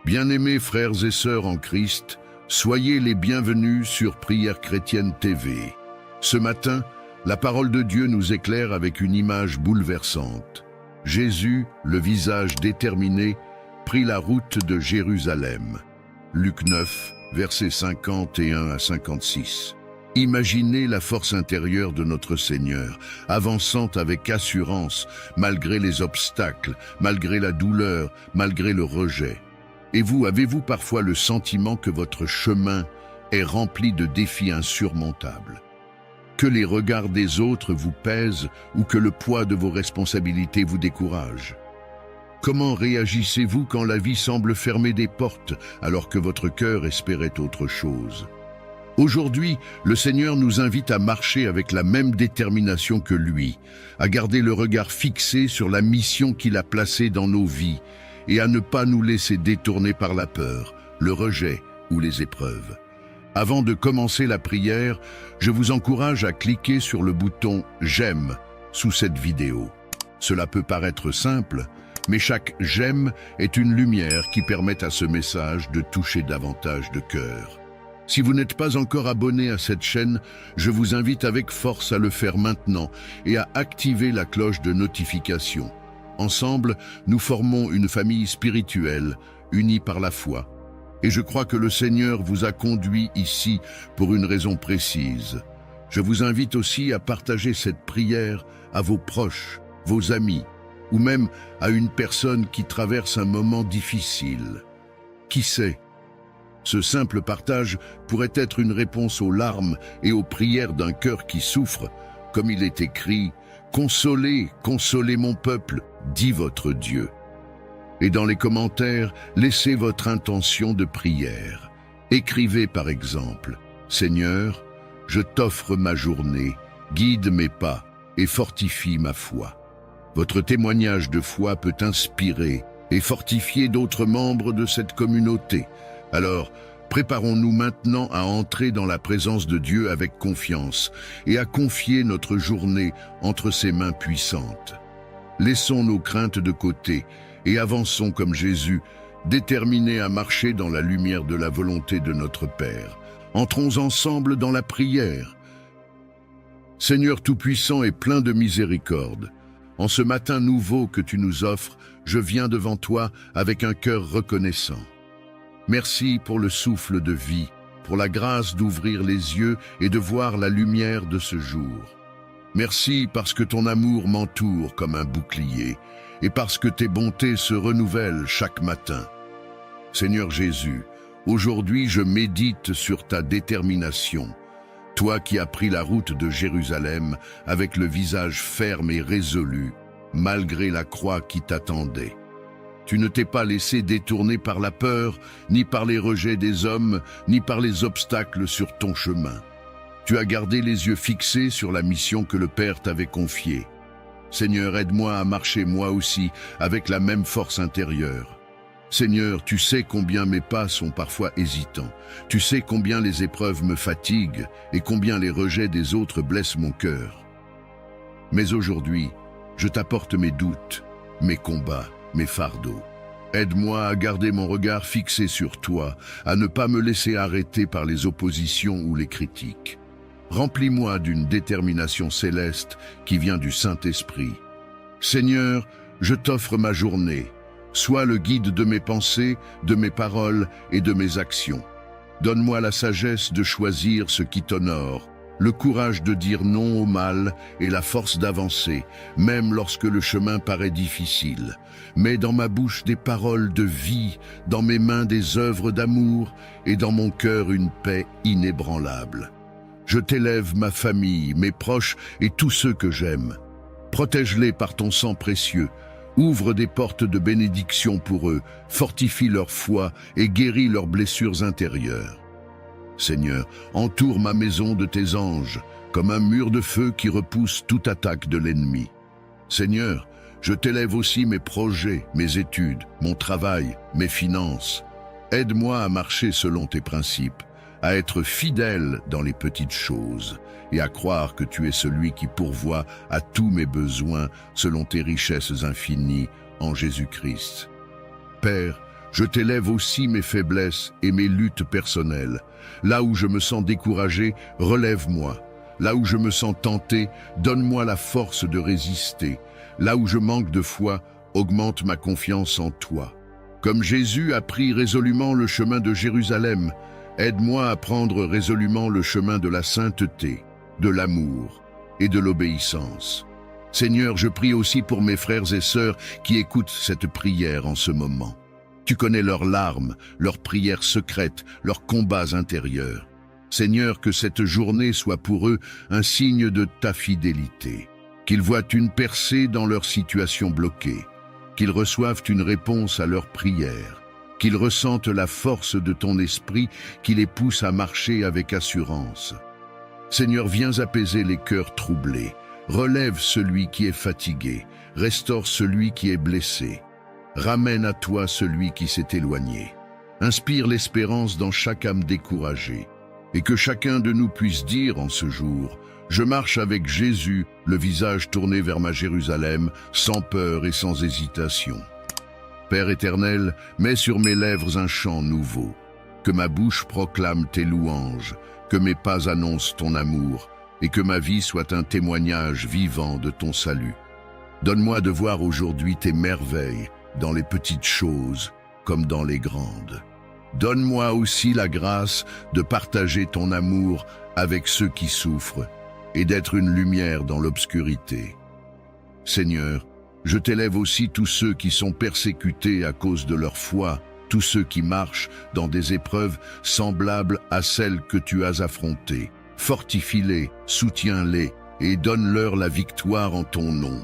Bien-aimés frères et sœurs en Christ, soyez les bienvenus sur Prière Chrétienne TV. Ce matin, la parole de Dieu nous éclaire avec une image bouleversante. Jésus, le visage déterminé, prit la route de Jérusalem. Luc 9, versets 51 à 56. Imaginez la force intérieure de notre Seigneur, avançant avec assurance, malgré les obstacles, malgré la douleur, malgré le rejet. Et vous, avez-vous parfois le sentiment que votre chemin est rempli de défis insurmontables? Que les regards des autres vous pèsent ou que le poids de vos responsabilités vous décourage? Comment réagissez-vous quand la vie semble fermer des portes alors que votre cœur espérait autre chose? Aujourd'hui, le Seigneur nous invite à marcher avec la même détermination que lui, à garder le regard fixé sur la mission qu'il a placée dans nos vies et à ne pas nous laisser détourner par la peur, le rejet ou les épreuves. Avant de commencer la prière, je vous encourage à cliquer sur le bouton « J'aime » sous cette vidéo. Cela peut paraître simple, mais chaque « j'aime » est une lumière qui permet à ce message de toucher davantage de cœurs. Si vous n'êtes pas encore abonné à cette chaîne, je vous invite avec force à le faire maintenant et à activer la cloche de notification. Ensemble, nous formons une famille spirituelle, unie par la foi. Et je crois que le Seigneur vous a conduit ici pour une raison précise. Je vous invite aussi à partager cette prière à vos proches, vos amis, ou même à une personne qui traverse un moment difficile. Qui sait? Ce simple partage pourrait être une réponse aux larmes et aux prières d'un cœur qui souffre, comme il est écrit « Consolez, consolez mon peuple, dit votre Dieu ». Et dans les commentaires, laissez votre intention de prière. Écrivez par exemple « Seigneur, je t'offre ma journée, guide mes pas et fortifie ma foi ». Votre témoignage de foi peut inspirer et fortifier d'autres membres de cette communauté. Alors, préparons-nous maintenant à entrer dans la présence de Dieu avec confiance et à confier notre journée entre ses mains puissantes. Laissons nos craintes de côté et avançons comme Jésus, déterminés à marcher dans la lumière de la volonté de notre Père. Entrons ensemble dans la prière. Seigneur Tout-Puissant et plein de miséricorde, en ce matin nouveau que tu nous offres, je viens devant toi avec un cœur reconnaissant. Merci pour le souffle de vie, pour la grâce d'ouvrir les yeux et de voir la lumière de ce jour. Merci parce que ton amour m'entoure comme un bouclier et parce que tes bontés se renouvellent chaque matin. Seigneur Jésus, aujourd'hui je médite sur ta détermination, toi qui as pris la route de Jérusalem avec le visage ferme et résolu, malgré la croix qui t'attendait. Tu ne t'es pas laissé détourner par la peur, ni par les rejets des hommes, ni par les obstacles sur ton chemin. Tu as gardé les yeux fixés sur la mission que le Père t'avait confiée. Seigneur, aide-moi à marcher moi aussi avec la même force intérieure. Seigneur, tu sais combien mes pas sont parfois hésitants. Tu sais combien les épreuves me fatiguent et combien les rejets des autres blessent mon cœur. Mais aujourd'hui, je t'apporte mes doutes, mes combats, mes fardeaux. Aide-moi à garder mon regard fixé sur toi, à ne pas me laisser arrêter par les oppositions ou les critiques. Remplis-moi d'une détermination céleste qui vient du Saint-Esprit. Seigneur, je t'offre ma journée. Sois le guide de mes pensées, de mes paroles et de mes actions. Donne-moi la sagesse de choisir ce qui t'honore, le courage de dire non au mal et la force d'avancer, même lorsque le chemin paraît difficile. Mets dans ma bouche des paroles de vie, dans mes mains des œuvres d'amour et dans mon cœur une paix inébranlable. Je t'élève ma famille, mes proches et tous ceux que j'aime. Protège-les par ton sang précieux. Ouvre des portes de bénédiction pour eux, fortifie leur foi et guéris leurs blessures intérieures. Seigneur, entoure ma maison de tes anges, comme un mur de feu qui repousse toute attaque de l'ennemi. Seigneur, je t'élève aussi mes projets, mes études, mon travail, mes finances. Aide-moi à marcher selon tes principes, à être fidèle dans les petites choses et à croire que tu es celui qui pourvoit à tous mes besoins selon tes richesses infinies en Jésus-Christ. Père, Je t'élève aussi mes faiblesses et mes luttes personnelles. Là où je me sens découragé, relève-moi. Là où je me sens tenté, donne-moi la force de résister. Là où je manque de foi, augmente ma confiance en toi. Comme Jésus a pris résolument le chemin de Jérusalem, aide-moi à prendre résolument le chemin de la sainteté, de l'amour et de l'obéissance. Seigneur, je prie aussi pour mes frères et sœurs qui écoutent cette prière en ce moment. Tu connais leurs larmes, leurs prières secrètes, leurs combats intérieurs. Seigneur, que cette journée soit pour eux un signe de ta fidélité. Qu'ils voient une percée dans leur situation bloquée. Qu'ils reçoivent une réponse à leurs prières. Qu'ils ressentent la force de ton esprit qui les pousse à marcher avec assurance. Seigneur, viens apaiser les cœurs troublés. Relève celui qui est fatigué. Restaure celui qui est blessé. Ramène à toi celui qui s'est éloigné. Inspire l'espérance dans chaque âme découragée. Et que chacun de nous puisse dire en ce jour, je marche avec Jésus, le visage tourné vers ma Jérusalem, sans peur et sans hésitation. Père éternel, mets sur mes lèvres un chant nouveau. Que ma bouche proclame tes louanges, que mes pas annoncent ton amour, et que ma vie soit un témoignage vivant de ton salut. Donne-moi de voir aujourd'hui tes merveilles, dans les petites choses comme dans les grandes. Donne-moi aussi la grâce de partager ton amour avec ceux qui souffrent et d'être une lumière dans l'obscurité. Seigneur, je t'élève aussi tous ceux qui sont persécutés à cause de leur foi, tous ceux qui marchent dans des épreuves semblables à celles que tu as affrontées. Fortifie-les, soutiens-les et donne-leur la victoire en ton nom.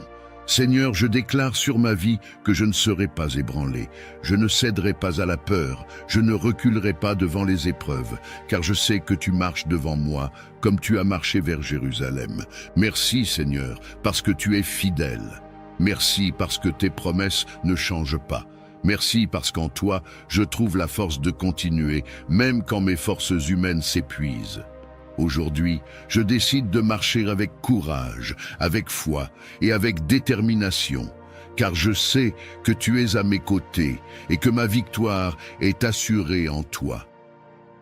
Seigneur, je déclare sur ma vie que je ne serai pas ébranlé. Je ne céderai pas à la peur. Je ne reculerai pas devant les épreuves, car je sais que tu marches devant moi, comme tu as marché vers Jérusalem. Merci, Seigneur, parce que tu es fidèle. Merci parce que tes promesses ne changent pas. Merci parce qu'en toi, je trouve la force de continuer, même quand mes forces humaines s'épuisent. Aujourd'hui, je décide de marcher avec courage, avec foi et avec détermination, car je sais que tu es à mes côtés et que ma victoire est assurée en toi.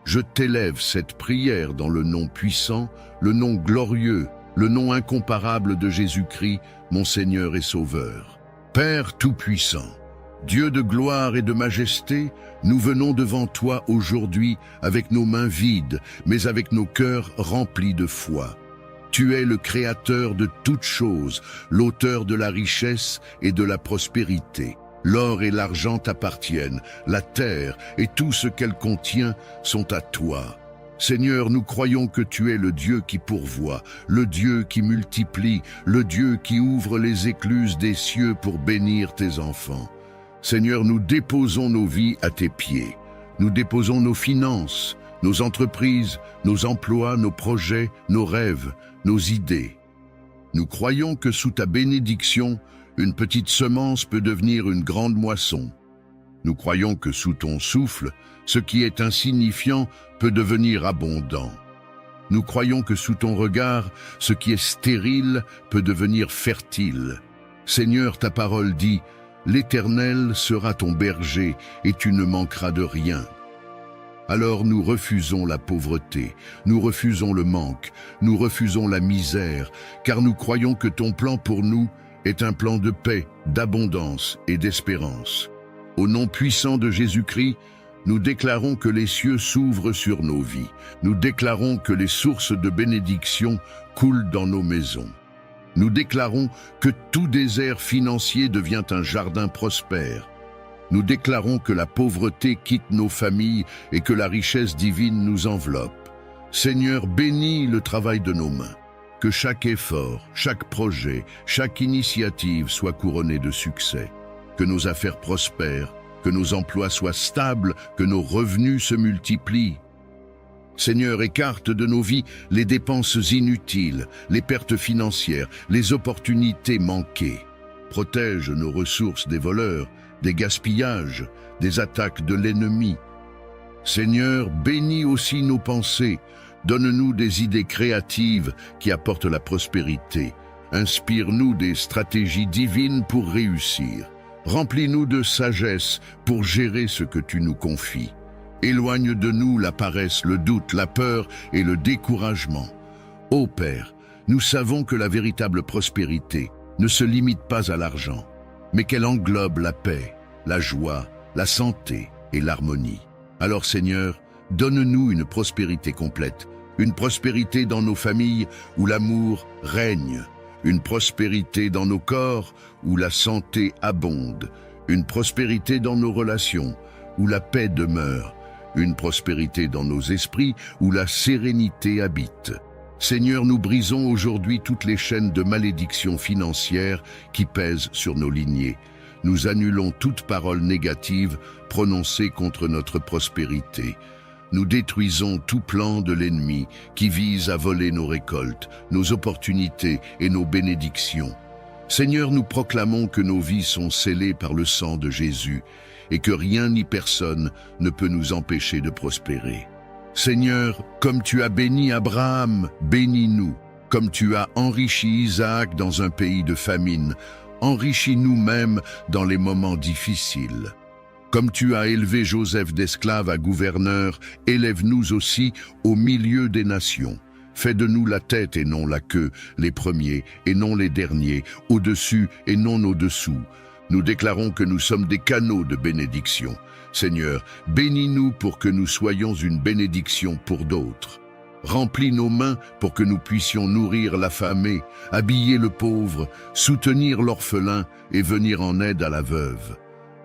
Je t'élève cette prière dans le nom puissant, le nom glorieux, le nom incomparable de Jésus-Christ, mon Seigneur et Sauveur. Père tout-puissant, Dieu de gloire et de majesté, nous venons devant toi aujourd'hui avec nos mains vides, mais avec nos cœurs remplis de foi. Tu es le Créateur de toutes choses, l'auteur de la richesse et de la prospérité. L'or et l'argent t'appartiennent, la terre et tout ce qu'elle contient sont à toi. Seigneur, nous croyons que tu es le Dieu qui pourvoit, le Dieu qui multiplie, le Dieu qui ouvre les écluses des cieux pour bénir tes enfants. Seigneur, nous déposons nos vies à tes pieds. Nous déposons nos finances, nos entreprises, nos emplois, nos projets, nos rêves, nos idées. Nous croyons que sous ta bénédiction, une petite semence peut devenir une grande moisson. Nous croyons que sous ton souffle, ce qui est insignifiant peut devenir abondant. Nous croyons que sous ton regard, ce qui est stérile peut devenir fertile. Seigneur, ta parole dit: l'Éternel sera ton berger et tu ne manqueras de rien. Alors nous refusons la pauvreté, nous refusons le manque, nous refusons la misère, car nous croyons que ton plan pour nous est un plan de paix, d'abondance et d'espérance. Au nom puissant de Jésus-Christ, nous déclarons que les cieux s'ouvrent sur nos vies. Nous déclarons que les sources de bénédiction coulent dans nos maisons. Nous déclarons que tout désert financier devient un jardin prospère. Nous déclarons que la pauvreté quitte nos familles et que la richesse divine nous enveloppe. Seigneur, bénis le travail de nos mains. Que chaque effort, chaque projet, chaque initiative soit couronné de succès. Que nos affaires prospèrent, que nos emplois soient stables, que nos revenus se multiplient. Seigneur, écarte de nos vies les dépenses inutiles, les pertes financières, les opportunités manquées. Protège nos ressources des voleurs, des gaspillages, des attaques de l'ennemi. Seigneur, bénis aussi nos pensées. Donne-nous des idées créatives qui apportent la prospérité. Inspire-nous des stratégies divines pour réussir. Remplis-nous de sagesse pour gérer ce que tu nous confies. Éloigne de nous la paresse, le doute, la peur et le découragement. Ô Père, nous savons que la véritable prospérité ne se limite pas à l'argent, mais qu'elle englobe la paix, la joie, la santé et l'harmonie. Alors Seigneur, donne-nous une prospérité complète, une prospérité dans nos familles où l'amour règne, une prospérité dans nos corps où la santé abonde, une prospérité dans nos relations où la paix demeure, une prospérité dans nos esprits où la sérénité habite. Seigneur, nous brisons aujourd'hui toutes les chaînes de malédiction financière qui pèsent sur nos lignées. Nous annulons toute parole négative prononcée contre notre prospérité. Nous détruisons tout plan de l'ennemi qui vise à voler nos récoltes, nos opportunités et nos bénédictions. Seigneur, nous proclamons que nos vies sont scellées par le sang de Jésus et que rien ni personne ne peut nous empêcher de prospérer. Seigneur, comme tu as béni Abraham, bénis-nous. Comme tu as enrichi Isaac dans un pays de famine, enrichis nous-mêmes dans les moments difficiles. Comme tu as élevé Joseph d'esclave à gouverneur, élève-nous aussi au milieu des nations. Fais de nous la tête et non la queue, les premiers et non les derniers, au-dessus et non au-dessous. Nous déclarons que nous sommes des canaux de bénédiction. Seigneur, bénis-nous pour que nous soyons une bénédiction pour d'autres. Remplis nos mains pour que nous puissions nourrir l'affamé, habiller le pauvre, soutenir l'orphelin et venir en aide à la veuve.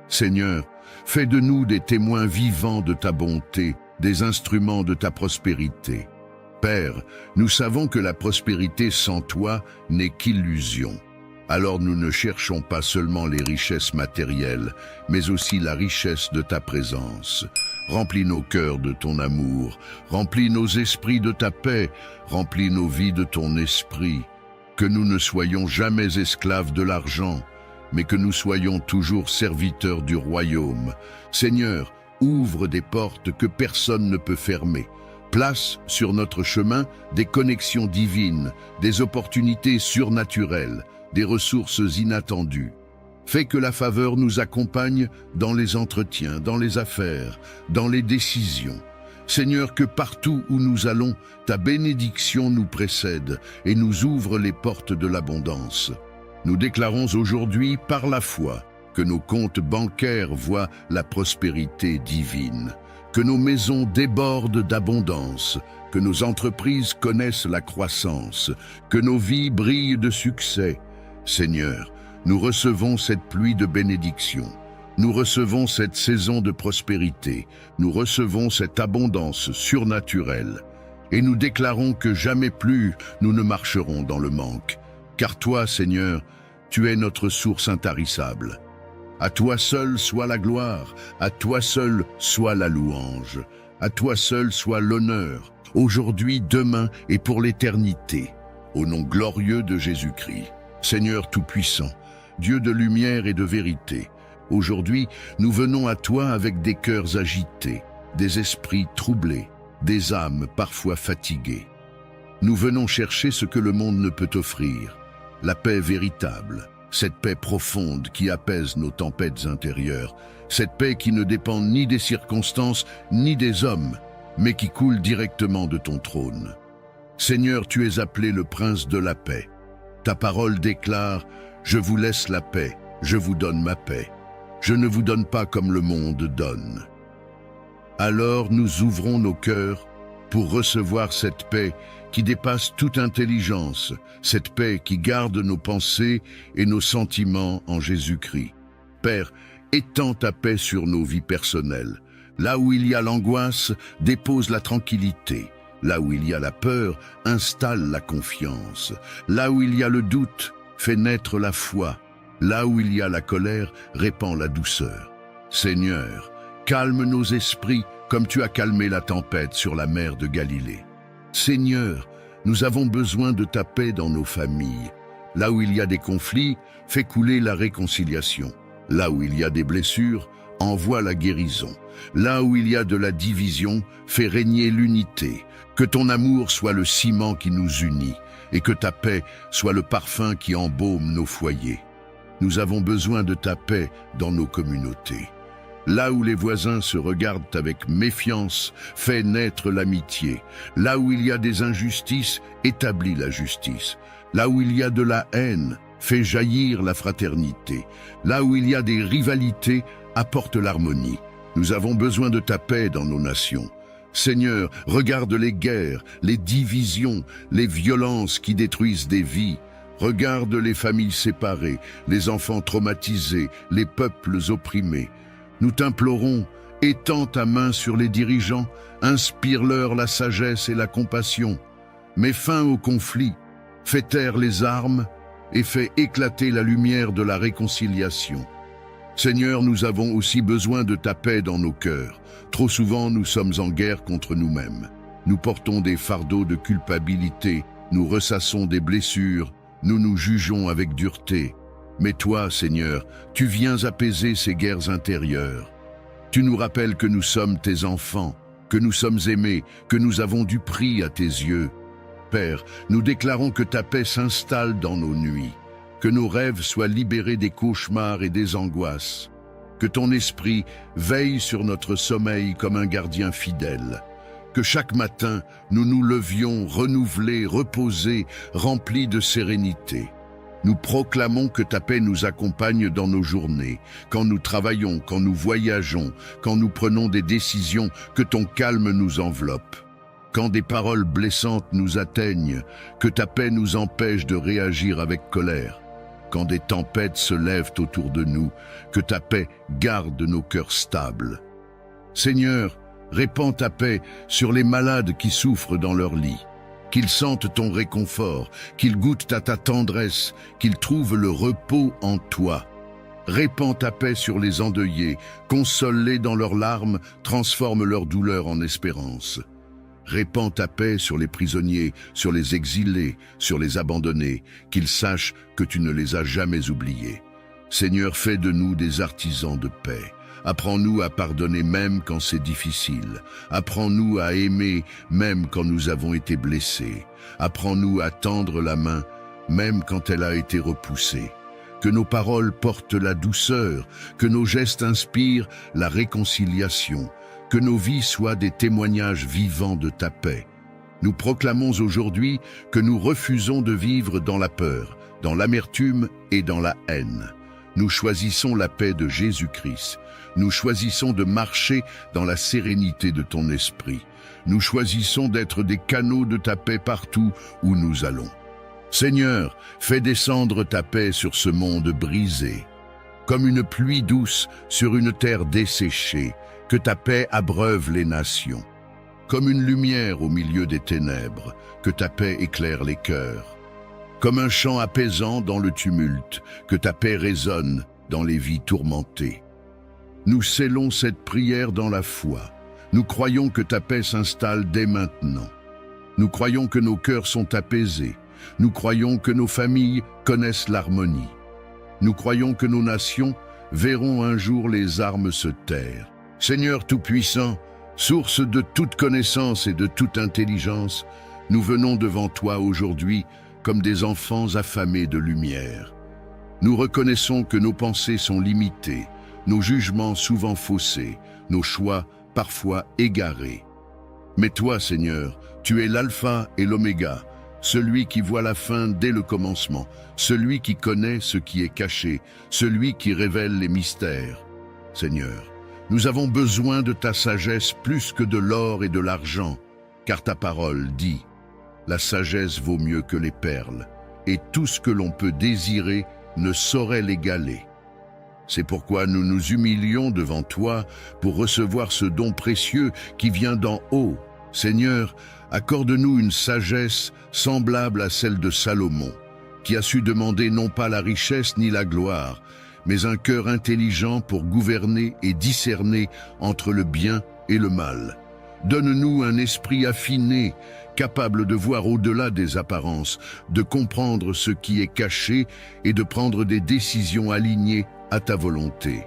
Seigneur, fais de nous des témoins vivants de ta bonté, des instruments de ta prospérité. Père, nous savons que la prospérité sans toi n'est qu'illusion. Alors nous ne cherchons pas seulement les richesses matérielles, mais aussi la richesse de ta présence. Remplis nos cœurs de ton amour, remplis nos esprits de ta paix, remplis nos vies de ton esprit. Que nous ne soyons jamais esclaves de l'argent, mais que nous soyons toujours serviteurs du royaume. Seigneur, ouvre des portes que personne ne peut fermer. Place sur notre chemin des connexions divines, des opportunités surnaturelles, des ressources inattendues. Fais que la faveur nous accompagne dans les entretiens, dans les affaires, dans les décisions. Seigneur, que partout où nous allons, ta bénédiction nous précède et nous ouvre les portes de l'abondance. Nous déclarons aujourd'hui par la foi que nos comptes bancaires voient la prospérité divine, que nos maisons débordent d'abondance, que nos entreprises connaissent la croissance, que nos vies brillent de succès. Seigneur, nous recevons cette pluie de bénédiction, nous recevons cette saison de prospérité, nous recevons cette abondance surnaturelle, et nous déclarons que jamais plus nous ne marcherons dans le manque, car toi, Seigneur, tu es notre source intarissable. À toi seul soit la gloire, à toi seul soit la louange, à toi seul soit l'honneur, aujourd'hui, demain et pour l'éternité, au nom glorieux de Jésus-Christ. Seigneur Tout-Puissant, Dieu de lumière et de vérité, aujourd'hui, nous venons à toi avec des cœurs agités, des esprits troublés, des âmes parfois fatiguées. Nous venons chercher ce que le monde ne peut offrir, la paix véritable, cette paix profonde qui apaise nos tempêtes intérieures, cette paix qui ne dépend ni des circonstances ni des hommes, mais qui coule directement de ton trône. Seigneur, tu es appelé le prince de la paix. Ta parole déclare « Je vous laisse la paix, je vous donne ma paix. Je ne vous donne pas comme le monde donne. » Alors nous ouvrons nos cœurs pour recevoir cette paix qui dépasse toute intelligence, cette paix qui garde nos pensées et nos sentiments en Jésus-Christ. Père, étends ta paix sur nos vies personnelles. Là où il y a l'angoisse, dépose la tranquillité. Là où il y a la peur, installe la confiance. Là où il y a le doute, fais naître la foi. Là où il y a la colère, répand la douceur. Seigneur, calme nos esprits comme tu as calmé la tempête sur la mer de Galilée. Seigneur, nous avons besoin de ta paix dans nos familles. Là où il y a des conflits, fais couler la réconciliation. Là où il y a des blessures, envoie la guérison. Là où il y a de la division, fais régner l'unité. Que ton amour soit le ciment qui nous unit et que ta paix soit le parfum qui embaume nos foyers. Nous avons besoin de ta paix dans nos communautés. Là où les voisins se regardent avec méfiance, fais naître l'amitié. Là où il y a des injustices, établis la justice. Là où il y a de la haine, fais jaillir la fraternité. Là où il y a des rivalités, apporte l'harmonie. Nous avons besoin de ta paix dans nos nations. Seigneur, regarde les guerres, les divisions, les violences qui détruisent des vies. Regarde les familles séparées, les enfants traumatisés, les peuples opprimés. Nous t'implorons, étends ta main sur les dirigeants, inspire-leur la sagesse et la compassion. Mets fin au conflit, fais taire les armes et fais éclater la lumière de la réconciliation. Seigneur, nous avons aussi besoin de ta paix dans nos cœurs. Trop souvent, nous sommes en guerre contre nous-mêmes. Nous portons des fardeaux de culpabilité, nous ressassons des blessures, nous nous jugeons avec dureté. Mais toi, Seigneur, tu viens apaiser ces guerres intérieures. Tu nous rappelles que nous sommes tes enfants, que nous sommes aimés, que nous avons du prix à tes yeux. Père, nous déclarons que ta paix s'installe dans nos nuits, que nos rêves soient libérés des cauchemars et des angoisses, que ton esprit veille sur notre sommeil comme un gardien fidèle, que chaque matin nous nous levions renouvelés, reposés, remplis de sérénité. Nous proclamons que ta paix nous accompagne dans nos journées, quand nous travaillons, quand nous voyageons, quand nous prenons des décisions, que ton calme nous enveloppe. Quand des paroles blessantes nous atteignent, que ta paix nous empêche de réagir avec colère. Quand des tempêtes se lèvent autour de nous, que ta paix garde nos cœurs stables. Seigneur, répands ta paix sur les malades qui souffrent dans leur lit. Qu'ils sentent ton réconfort, qu'ils goûtent à ta tendresse, qu'ils trouvent le repos en toi. Répands ta paix sur les endeuillés, console-les dans leurs larmes, transforme leur douleur en espérance. Répands ta paix sur les prisonniers, sur les exilés, sur les abandonnés, qu'ils sachent que tu ne les as jamais oubliés. Seigneur, fais de nous des artisans de paix. Apprends-nous à pardonner même quand c'est difficile. Apprends-nous à aimer même quand nous avons été blessés. Apprends-nous à tendre la main même quand elle a été repoussée. Que nos paroles portent la douceur, que nos gestes inspirent la réconciliation, que nos vies soient des témoignages vivants de ta paix. Nous proclamons aujourd'hui que nous refusons de vivre dans la peur, dans l'amertume et dans la haine. Nous choisissons la paix de Jésus-Christ. Nous choisissons de marcher dans la sérénité de ton esprit. Nous choisissons d'être des canaux de ta paix partout où nous allons. Seigneur, fais descendre ta paix sur ce monde brisé. Comme une pluie douce sur une terre desséchée, que ta paix abreuve les nations. Comme une lumière au milieu des ténèbres, que ta paix éclaire les cœurs. Comme un chant apaisant dans le tumulte, que ta paix résonne dans les vies tourmentées. Nous scellons cette prière dans la foi. Nous croyons que ta paix s'installe dès maintenant. Nous croyons que nos cœurs sont apaisés. Nous croyons que nos familles connaissent l'harmonie. Nous croyons que nos nations verront un jour les armes se taire. Seigneur Tout-Puissant, source de toute connaissance et de toute intelligence, nous venons devant toi aujourd'hui comme des enfants affamés de lumière. Nous reconnaissons que nos pensées sont limitées, nos jugements souvent faussés, nos choix parfois égarés. Mais toi, Seigneur, tu es l'alpha et l'oméga, celui qui voit la fin dès le commencement, celui qui connaît ce qui est caché, celui qui révèle les mystères. Seigneur, nous avons besoin de ta sagesse plus que de l'or et de l'argent, car ta parole dit « La sagesse vaut mieux que les perles, et tout ce que l'on peut désirer ne saurait l'égaler. » C'est pourquoi nous nous humilions devant toi pour recevoir ce don précieux qui vient d'en haut. Seigneur, accorde-nous une sagesse semblable à celle de Salomon, qui a su demander non pas la richesse ni la gloire, mais un cœur intelligent pour gouverner et discerner entre le bien et le mal. Donne-nous un esprit affiné, capable de voir au-delà des apparences, de comprendre ce qui est caché et de prendre des décisions alignées à ta volonté.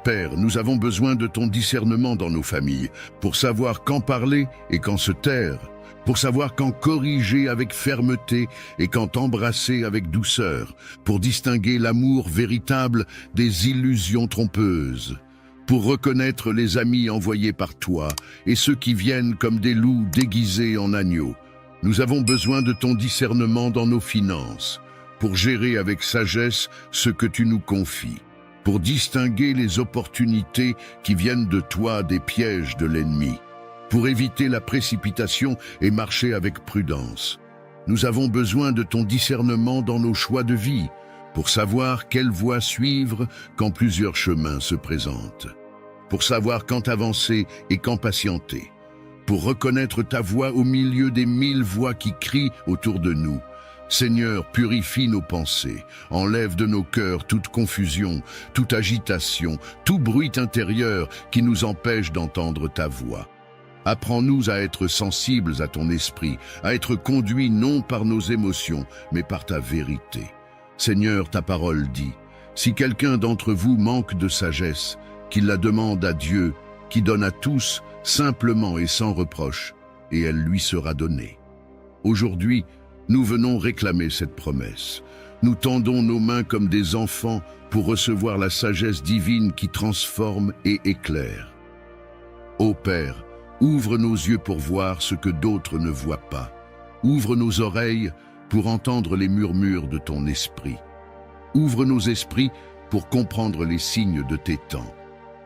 Père, nous avons besoin de ton discernement dans nos familles, pour savoir quand parler et quand se taire, pour savoir quand corriger avec fermeté et quand embrasser avec douceur, pour distinguer l'amour véritable des illusions trompeuses, pour reconnaître les amis envoyés par toi et ceux qui viennent comme des loups déguisés en agneaux. Nous avons besoin de ton discernement dans nos finances, pour gérer avec sagesse ce que tu nous confies, pour distinguer les opportunités qui viennent de toi des pièges de l'ennemi, pour éviter la précipitation et marcher avec prudence. Nous avons besoin de ton discernement dans nos choix de vie, pour savoir quelle voie suivre quand plusieurs chemins se présentent, pour savoir quand avancer et quand patienter, pour reconnaître ta voix au milieu des 1000 voix qui crient autour de nous. Seigneur, purifie nos pensées, enlève de nos cœurs toute confusion, toute agitation, tout bruit intérieur qui nous empêche d'entendre ta voix. Apprends-nous à être sensibles à ton esprit, à être conduits non par nos émotions, mais par ta vérité. Seigneur, ta parole dit, si quelqu'un d'entre vous manque de sagesse, qu'il la demande à Dieu, qui donne à tous, simplement et sans reproche, et elle lui sera donnée. Aujourd'hui, nous venons réclamer cette promesse. Nous tendons nos mains comme des enfants pour recevoir la sagesse divine qui transforme et éclaire. Ô Père, ouvre nos yeux pour voir ce que d'autres ne voient pas. Ouvre nos oreilles pour entendre les murmures de ton esprit. Ouvre nos esprits pour comprendre les signes de tes temps.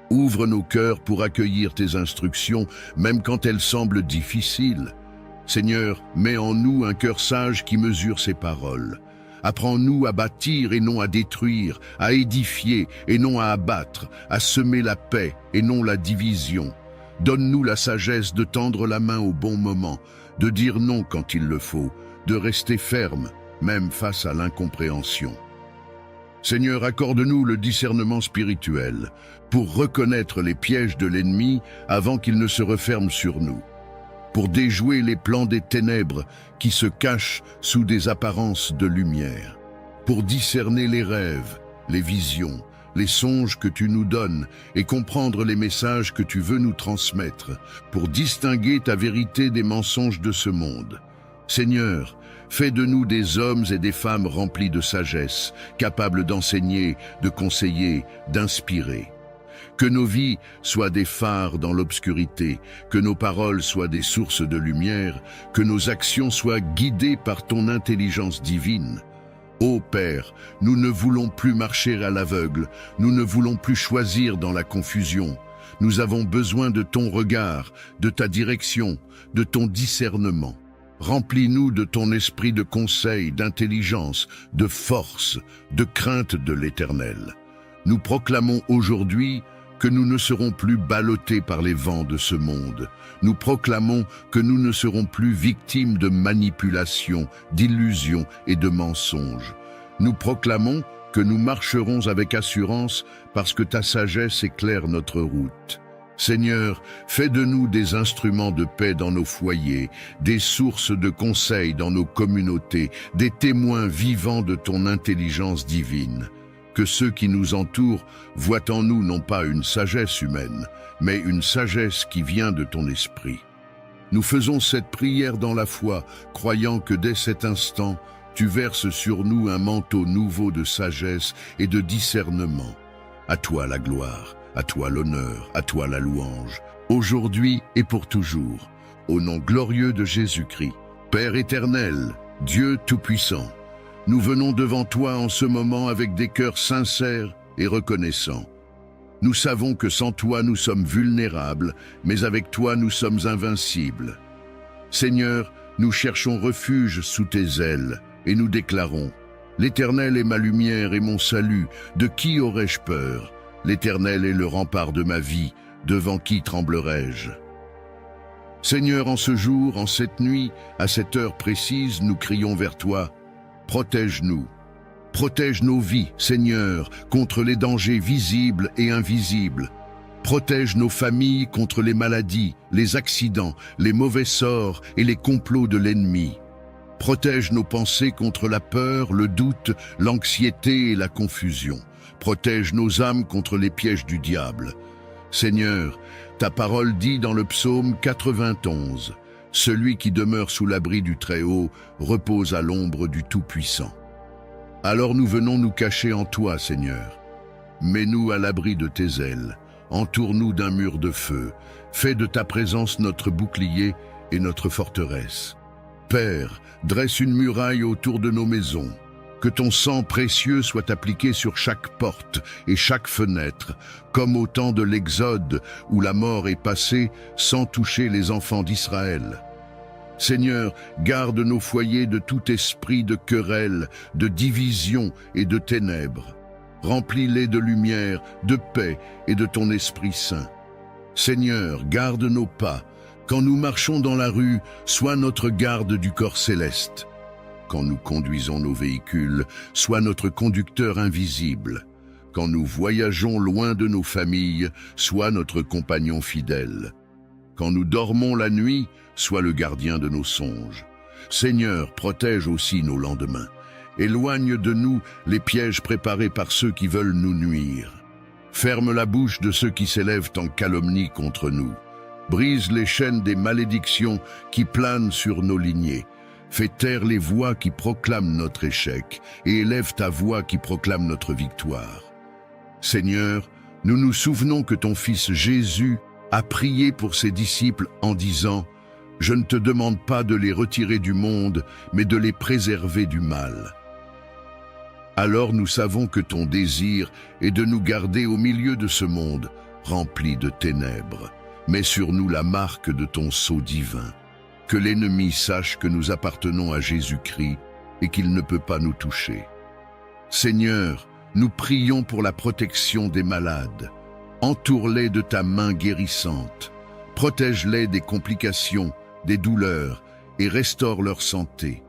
Ouvre nos cœurs pour accueillir tes instructions, même quand elles semblent difficiles. Seigneur, mets en nous un cœur sage qui mesure ses paroles. Apprends-nous à bâtir et non à détruire, à édifier et non à abattre, à semer la paix et non la division. Donne-nous la sagesse de tendre la main au bon moment, de dire non quand il le faut, de rester ferme, même face à l'incompréhension. Seigneur, accorde-nous le discernement spirituel pour reconnaître les pièges de l'ennemi avant qu'il ne se referme sur nous, pour déjouer les plans des ténèbres qui se cachent sous des apparences de lumière, pour discerner les rêves, les visions, les songes que tu nous donnes et comprendre les messages que tu veux nous transmettre, pour distinguer ta vérité des mensonges de ce monde. Seigneur, fais de nous des hommes et des femmes remplis de sagesse, capables d'enseigner, de conseiller, d'inspirer. Que nos vies soient des phares dans l'obscurité, que nos paroles soient des sources de lumière, que nos actions soient guidées par ton intelligence divine. Ô Père, nous ne voulons plus marcher à l'aveugle, nous ne voulons plus choisir dans la confusion. Nous avons besoin de ton regard, de ta direction, de ton discernement. Remplis-nous de ton esprit de conseil, d'intelligence, de force, de crainte de l'Éternel. Nous proclamons aujourd'hui que nous ne serons plus ballottés par les vents de ce monde. Nous proclamons que nous ne serons plus victimes de manipulations, d'illusions et de mensonges. Nous proclamons que nous marcherons avec assurance parce que ta sagesse éclaire notre route. Seigneur, fais de nous des instruments de paix dans nos foyers, des sources de conseils dans nos communautés, des témoins vivants de ton intelligence divine. Que ceux qui nous entourent voient en nous non pas une sagesse humaine, mais une sagesse qui vient de ton esprit. Nous faisons cette prière dans la foi, croyant que dès cet instant, tu verses sur nous un manteau nouveau de sagesse et de discernement. À toi la gloire, à toi l'honneur, à toi la louange, aujourd'hui et pour toujours. Au nom glorieux de Jésus-Christ, Père éternel, Dieu tout-puissant, nous venons devant toi en ce moment avec des cœurs sincères et reconnaissants. Nous savons que sans toi nous sommes vulnérables, mais avec toi nous sommes invincibles. Seigneur, nous cherchons refuge sous tes ailes et nous déclarons: l'Éternel est ma lumière et mon salut, de qui aurais-je peur? L'Éternel est le rempart de ma vie, devant qui tremblerai-je? Seigneur, en ce jour, en cette nuit, à cette heure précise, nous crions vers toi: protège-nous. Protège nos vies, Seigneur, contre les dangers visibles et invisibles. Protège nos familles contre les maladies, les accidents, les mauvais sorts et les complots de l'ennemi. Protège nos pensées contre la peur, le doute, l'anxiété et la confusion. Protège nos âmes contre les pièges du diable. Seigneur, ta parole dit dans le psaume 91, « Celui qui demeure sous l'abri du Très-Haut repose à l'ombre du Tout-Puissant. Alors nous venons nous cacher en toi, Seigneur. Mets-nous à l'abri de tes ailes, entoure-nous d'un mur de feu, fais de ta présence notre bouclier et notre forteresse. Père, dresse une muraille autour de nos maisons. Que ton sang précieux soit appliqué sur chaque porte et chaque fenêtre, comme au temps de l'Exode où la mort est passée sans toucher les enfants d'Israël. Seigneur, garde nos foyers de tout esprit de querelle, de division et de ténèbres. Remplis-les de lumière, de paix et de ton Esprit Saint. Seigneur, garde nos pas. Quand nous marchons dans la rue, sois notre garde du corps céleste. Quand nous conduisons nos véhicules, sois notre conducteur invisible. Quand nous voyageons loin de nos familles, sois notre compagnon fidèle. Quand nous dormons la nuit, sois le gardien de nos songes. Seigneur, protège aussi nos lendemains. Éloigne de nous les pièges préparés par ceux qui veulent nous nuire. Ferme la bouche de ceux qui s'élèvent en calomnie contre nous. Brise les chaînes des malédictions qui planent sur nos lignées. Fais taire les voix qui proclament notre échec et élève ta voix qui proclame notre victoire. Seigneur, nous nous souvenons que ton Fils Jésus a prié pour ses disciples en disant « Je ne te demande pas de les retirer du monde, mais de les préserver du mal. » Alors nous savons que ton désir est de nous garder au milieu de ce monde rempli de ténèbres. Mets sur nous la marque de ton sceau divin. Que l'ennemi sache que nous appartenons à Jésus-Christ et qu'il ne peut pas nous toucher. Seigneur, nous prions pour la protection des malades. Entoure-les de ta main guérissante. Protège-les des complications, des douleurs et restaure leur santé.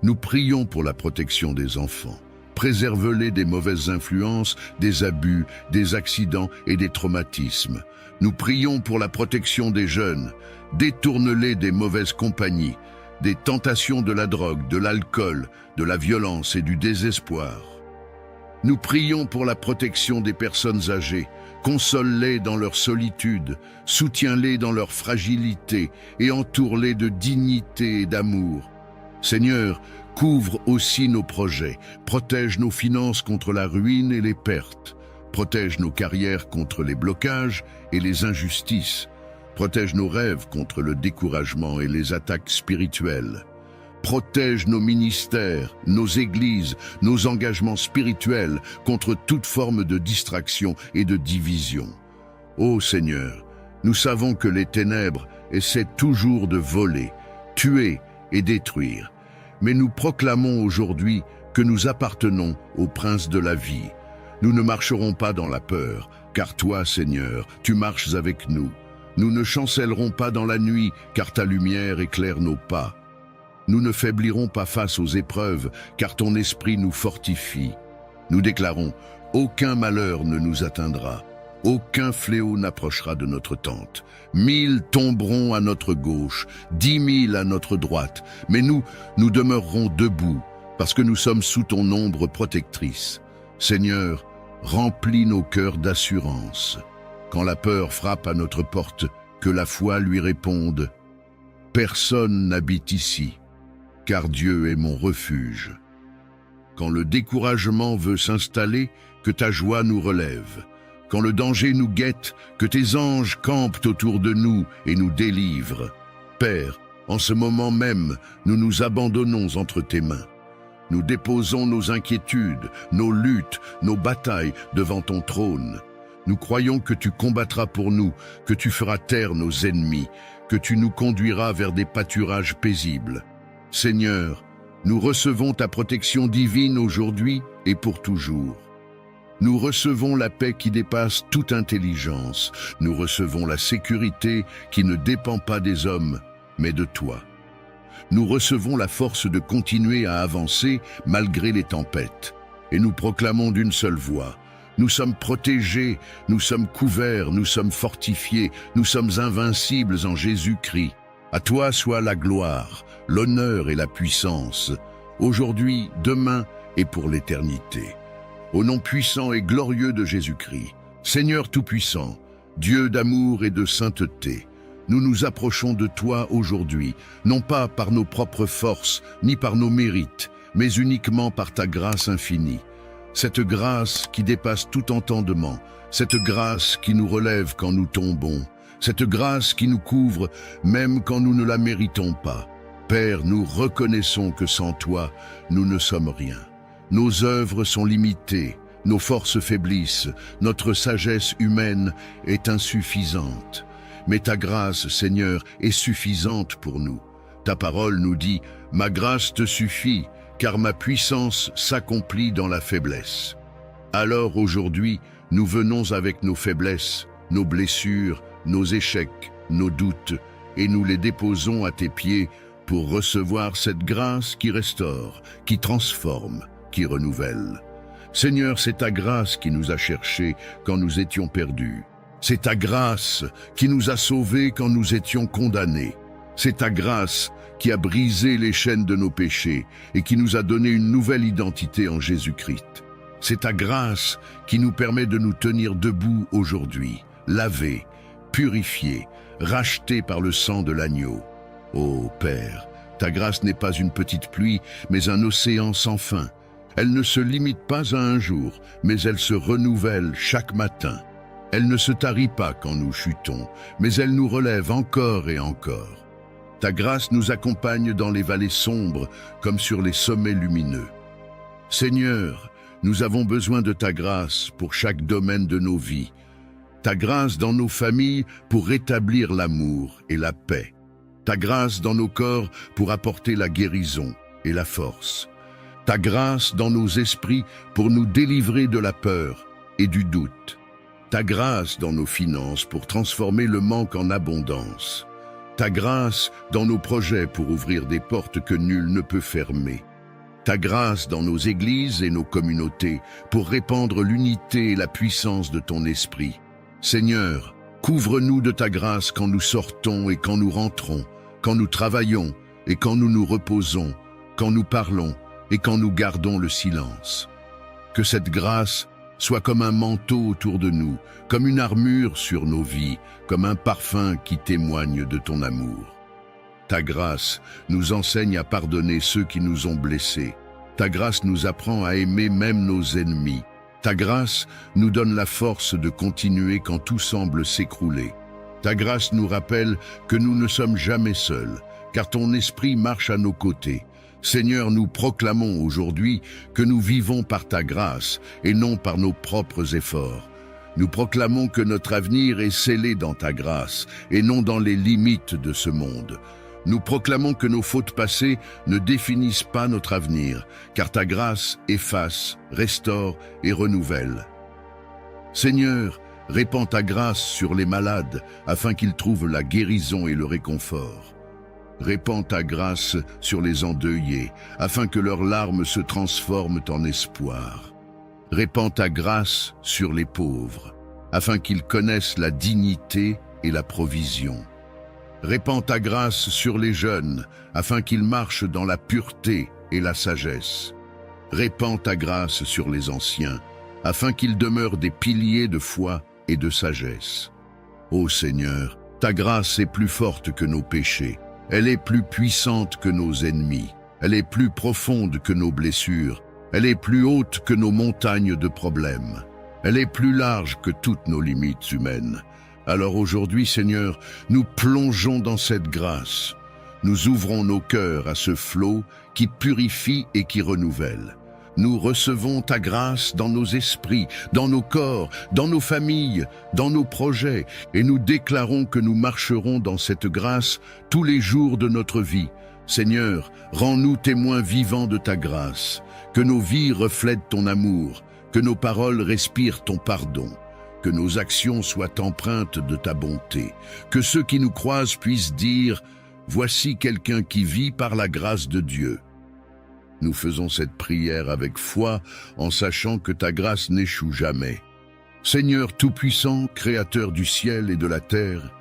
Nous prions pour la protection des enfants. Préserve-les des mauvaises influences, des abus, des accidents et des traumatismes. Nous prions pour la protection des jeunes. Détourne-les des mauvaises compagnies, des tentations de la drogue, de l'alcool, de la violence et du désespoir. Nous prions pour la protection des personnes âgées. Console-les dans leur solitude, soutiens-les dans leur fragilité et entoure-les de dignité et d'amour. Seigneur, couvre aussi nos projets, protège nos finances contre la ruine et les pertes, protège nos carrières contre les blocages et les injustices, protège nos rêves contre le découragement et les attaques spirituelles. Protège nos ministères, nos églises, nos engagements spirituels contre toute forme de distraction et de division. Ô Seigneur, nous savons que les ténèbres essaient toujours de voler, tuer et détruire. Mais nous proclamons aujourd'hui que nous appartenons au Prince de la vie. Nous ne marcherons pas dans la peur, car toi, Seigneur, tu marches avec nous. Nous ne chancellerons pas dans la nuit, car ta lumière éclaire nos pas. Nous ne faiblirons pas face aux épreuves, car ton esprit nous fortifie. Nous déclarons, aucun malheur ne nous atteindra, aucun fléau n'approchera de notre tente. 1000 tomberont à notre gauche, 10 000 à notre droite, mais nous demeurerons debout, parce que nous sommes sous ton ombre protectrice. Seigneur, remplis nos cœurs d'assurance. Quand la peur frappe à notre porte, que la foi lui réponde « Personne n'habite ici, car Dieu est mon refuge. » Quand le découragement veut s'installer, que ta joie nous relève. Quand le danger nous guette, que tes anges campent autour de nous et nous délivrent. Père, en ce moment même, nous nous abandonnons entre tes mains. Nous déposons nos inquiétudes, nos luttes, nos batailles devant ton trône. Nous croyons que tu combattras pour nous, que tu feras taire nos ennemis, que tu nous conduiras vers des pâturages paisibles. Seigneur, nous recevons ta protection divine aujourd'hui et pour toujours. Nous recevons la paix qui dépasse toute intelligence. Nous recevons la sécurité qui ne dépend pas des hommes, mais de toi. Nous recevons la force de continuer à avancer malgré les tempêtes. Et nous proclamons d'une seule voix: nous sommes protégés, nous sommes couverts, nous sommes fortifiés, nous sommes invincibles en Jésus-Christ. À toi soit la gloire, l'honneur et la puissance, aujourd'hui, demain et pour l'éternité. Au nom puissant et glorieux de Jésus-Christ, Seigneur Tout-Puissant, Dieu d'amour et de sainteté, nous nous approchons de toi aujourd'hui, non pas par nos propres forces, ni par nos mérites, mais uniquement par ta grâce infinie. Cette grâce qui dépasse tout entendement, cette grâce qui nous relève quand nous tombons, cette grâce qui nous couvre même quand nous ne la méritons pas. Père, nous reconnaissons que sans toi, nous ne sommes rien. Nos œuvres sont limitées, nos forces faiblissent, notre sagesse humaine est insuffisante. Mais ta grâce, Seigneur, est suffisante pour nous. Ta parole nous dit « Ma grâce te suffit, car ma puissance s'accomplit dans la faiblesse. » Alors aujourd'hui, nous venons avec nos faiblesses, nos blessures, nos échecs, nos doutes, et nous les déposons à tes pieds pour recevoir cette grâce qui restaure, qui transforme, qui renouvelle. Seigneur, c'est ta grâce qui nous a cherchés quand nous étions perdus. C'est ta grâce qui nous a sauvés quand nous étions condamnés. C'est ta grâce qui a brisé les chaînes de nos péchés et qui nous a donné une nouvelle identité en Jésus-Christ. C'est ta grâce qui nous permet de nous tenir debout aujourd'hui, lavés, purifiés, rachetés par le sang de l'agneau. Ô Père, ta grâce n'est pas une petite pluie, mais un océan sans fin. Elle ne se limite pas à un jour, mais elle se renouvelle chaque matin. Elle ne se tarit pas quand nous chutons, mais elle nous relève encore et encore. Ta grâce nous accompagne dans les vallées sombres comme sur les sommets lumineux. Seigneur, nous avons besoin de ta grâce pour chaque domaine de nos vies. Ta grâce dans nos familles pour rétablir l'amour et la paix. Ta grâce dans nos corps pour apporter la guérison et la force. Ta grâce dans nos esprits pour nous délivrer de la peur et du doute. Ta grâce dans nos finances pour transformer le manque en abondance. Ta grâce dans nos projets pour ouvrir des portes que nul ne peut fermer. Ta grâce dans nos églises et nos communautés pour répandre l'unité et la puissance de ton esprit. Seigneur, couvre-nous de ta grâce quand nous sortons et quand nous rentrons, quand nous travaillons et quand nous nous reposons, quand nous parlons et quand nous gardons le silence. Que cette grâce soit comme un manteau autour de nous, comme une armure sur nos vies, comme un parfum qui témoigne de ton amour. Ta grâce nous enseigne à pardonner ceux qui nous ont blessés. Ta grâce nous apprend à aimer même nos ennemis. Ta grâce nous donne la force de continuer quand tout semble s'écrouler. Ta grâce nous rappelle que nous ne sommes jamais seuls, car ton esprit marche à nos côtés. Seigneur, nous proclamons aujourd'hui que nous vivons par ta grâce et non par nos propres efforts. Nous proclamons que notre avenir est scellé dans ta grâce et non dans les limites de ce monde. Nous proclamons que nos fautes passées ne définissent pas notre avenir, car ta grâce efface, restaure et renouvelle. Seigneur, répands ta grâce sur les malades afin qu'ils trouvent la guérison et le réconfort. Répands ta grâce sur les endeuillés, afin que leurs larmes se transforment en espoir. Répands ta grâce sur les pauvres, afin qu'ils connaissent la dignité et la provision. Répands ta grâce sur les jeunes, afin qu'ils marchent dans la pureté et la sagesse. Répands ta grâce sur les anciens, afin qu'ils demeurent des piliers de foi et de sagesse. Ô Seigneur, ta grâce est plus forte que nos péchés. Elle est plus puissante que nos ennemis, elle est plus profonde que nos blessures, elle est plus haute que nos montagnes de problèmes, elle est plus large que toutes nos limites humaines. Alors aujourd'hui, Seigneur, nous plongeons dans cette grâce. Nous ouvrons nos cœurs à ce flot qui purifie et qui renouvelle. Nous recevons ta grâce dans nos esprits, dans nos corps, dans nos familles, dans nos projets, et nous déclarons que nous marcherons dans cette grâce tous les jours de notre vie. Seigneur, rends-nous témoins vivants de ta grâce, que nos vies reflètent ton amour, que nos paroles respirent ton pardon, que nos actions soient empreintes de ta bonté, que ceux qui nous croisent puissent dire « Voici quelqu'un qui vit par la grâce de Dieu ». Nous faisons cette prière avec foi en sachant que ta grâce n'échoue jamais. Seigneur Tout-Puissant, Créateur du ciel et de la terre,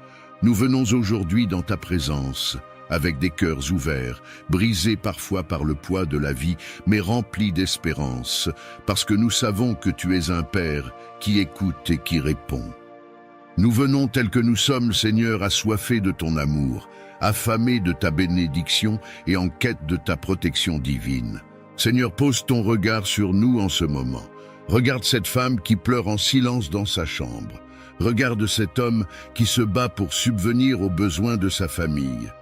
nous venons aujourd'hui dans ta présence, avec des cœurs ouverts, brisés parfois par le poids de la vie, mais remplis d'espérance, parce que nous savons que tu es un Père qui écoute et qui répond. Nous venons tels que nous sommes, Seigneur, assoiffés de ton amour, affamés de ta bénédiction et en quête de ta protection divine. Seigneur, pose ton regard sur nous en ce moment. Regarde cette femme qui pleure en silence dans sa chambre. Regarde cet homme qui se bat pour subvenir aux besoins de sa famille.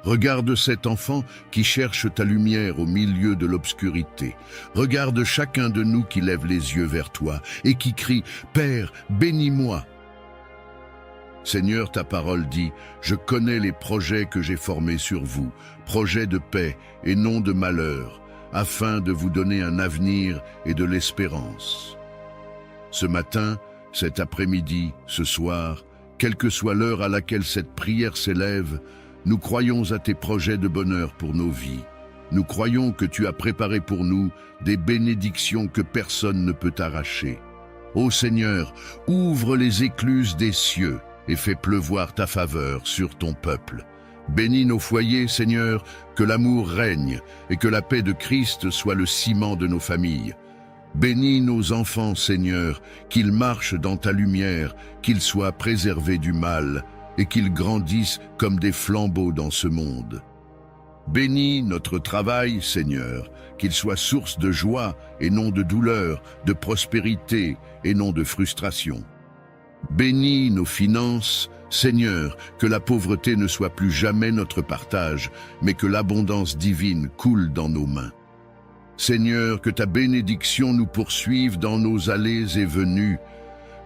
Regarde cet enfant qui cherche ta lumière au milieu de l'obscurité. Regarde chacun de nous qui lève les yeux vers toi et qui crie « Père, bénis-moi ». Seigneur, ta parole dit « Je connais les projets que j'ai formés sur vous, projets de paix et non de malheur, afin de vous donner un avenir et de l'espérance. » Ce matin, cet après-midi, ce soir, quelle que soit l'heure à laquelle cette prière s'élève, nous croyons à tes projets de bonheur pour nos vies. Nous croyons que tu as préparé pour nous des bénédictions que personne ne peut arracher. Ô Seigneur, ouvre les écluses des cieux et fais pleuvoir ta faveur sur ton peuple. Bénis nos foyers, Seigneur, que l'amour règne et que la paix de Christ soit le ciment de nos familles. Bénis nos enfants, Seigneur, qu'ils marchent dans ta lumière, qu'ils soient préservés du mal et qu'ils grandissent comme des flambeaux dans ce monde. Bénis notre travail, Seigneur, qu'il soit source de joie et non de douleur, de prospérité et non de frustration. Bénis nos finances, Seigneur, que la pauvreté ne soit plus jamais notre partage, mais que l'abondance divine coule dans nos mains. Seigneur, que ta bénédiction nous poursuive dans nos allées et venues.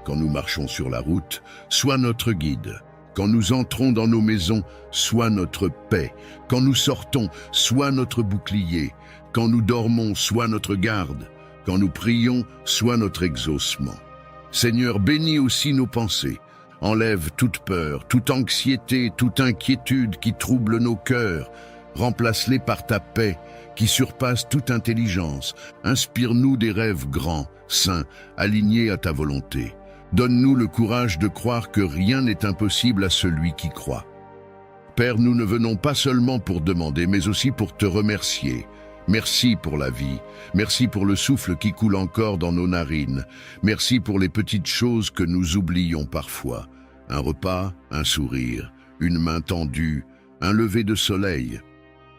Quand nous marchons sur la route, sois notre guide. Quand nous entrons dans nos maisons, sois notre paix. Quand nous sortons, sois notre bouclier. Quand nous dormons, sois notre garde. Quand nous prions, sois notre exaucement. Seigneur, bénis aussi nos pensées. Enlève toute peur, toute anxiété, toute inquiétude qui trouble nos cœurs. Remplace-les par ta paix, qui surpasse toute intelligence. Inspire-nous des rêves grands, saints, alignés à ta volonté. Donne-nous le courage de croire que rien n'est impossible à celui qui croit. Père, nous ne venons pas seulement pour demander, mais aussi pour te remercier. Merci pour la vie. Merci pour le souffle qui coule encore dans nos narines. Merci pour les petites choses que nous oublions parfois. Un repas, un sourire, une main tendue, un lever de soleil.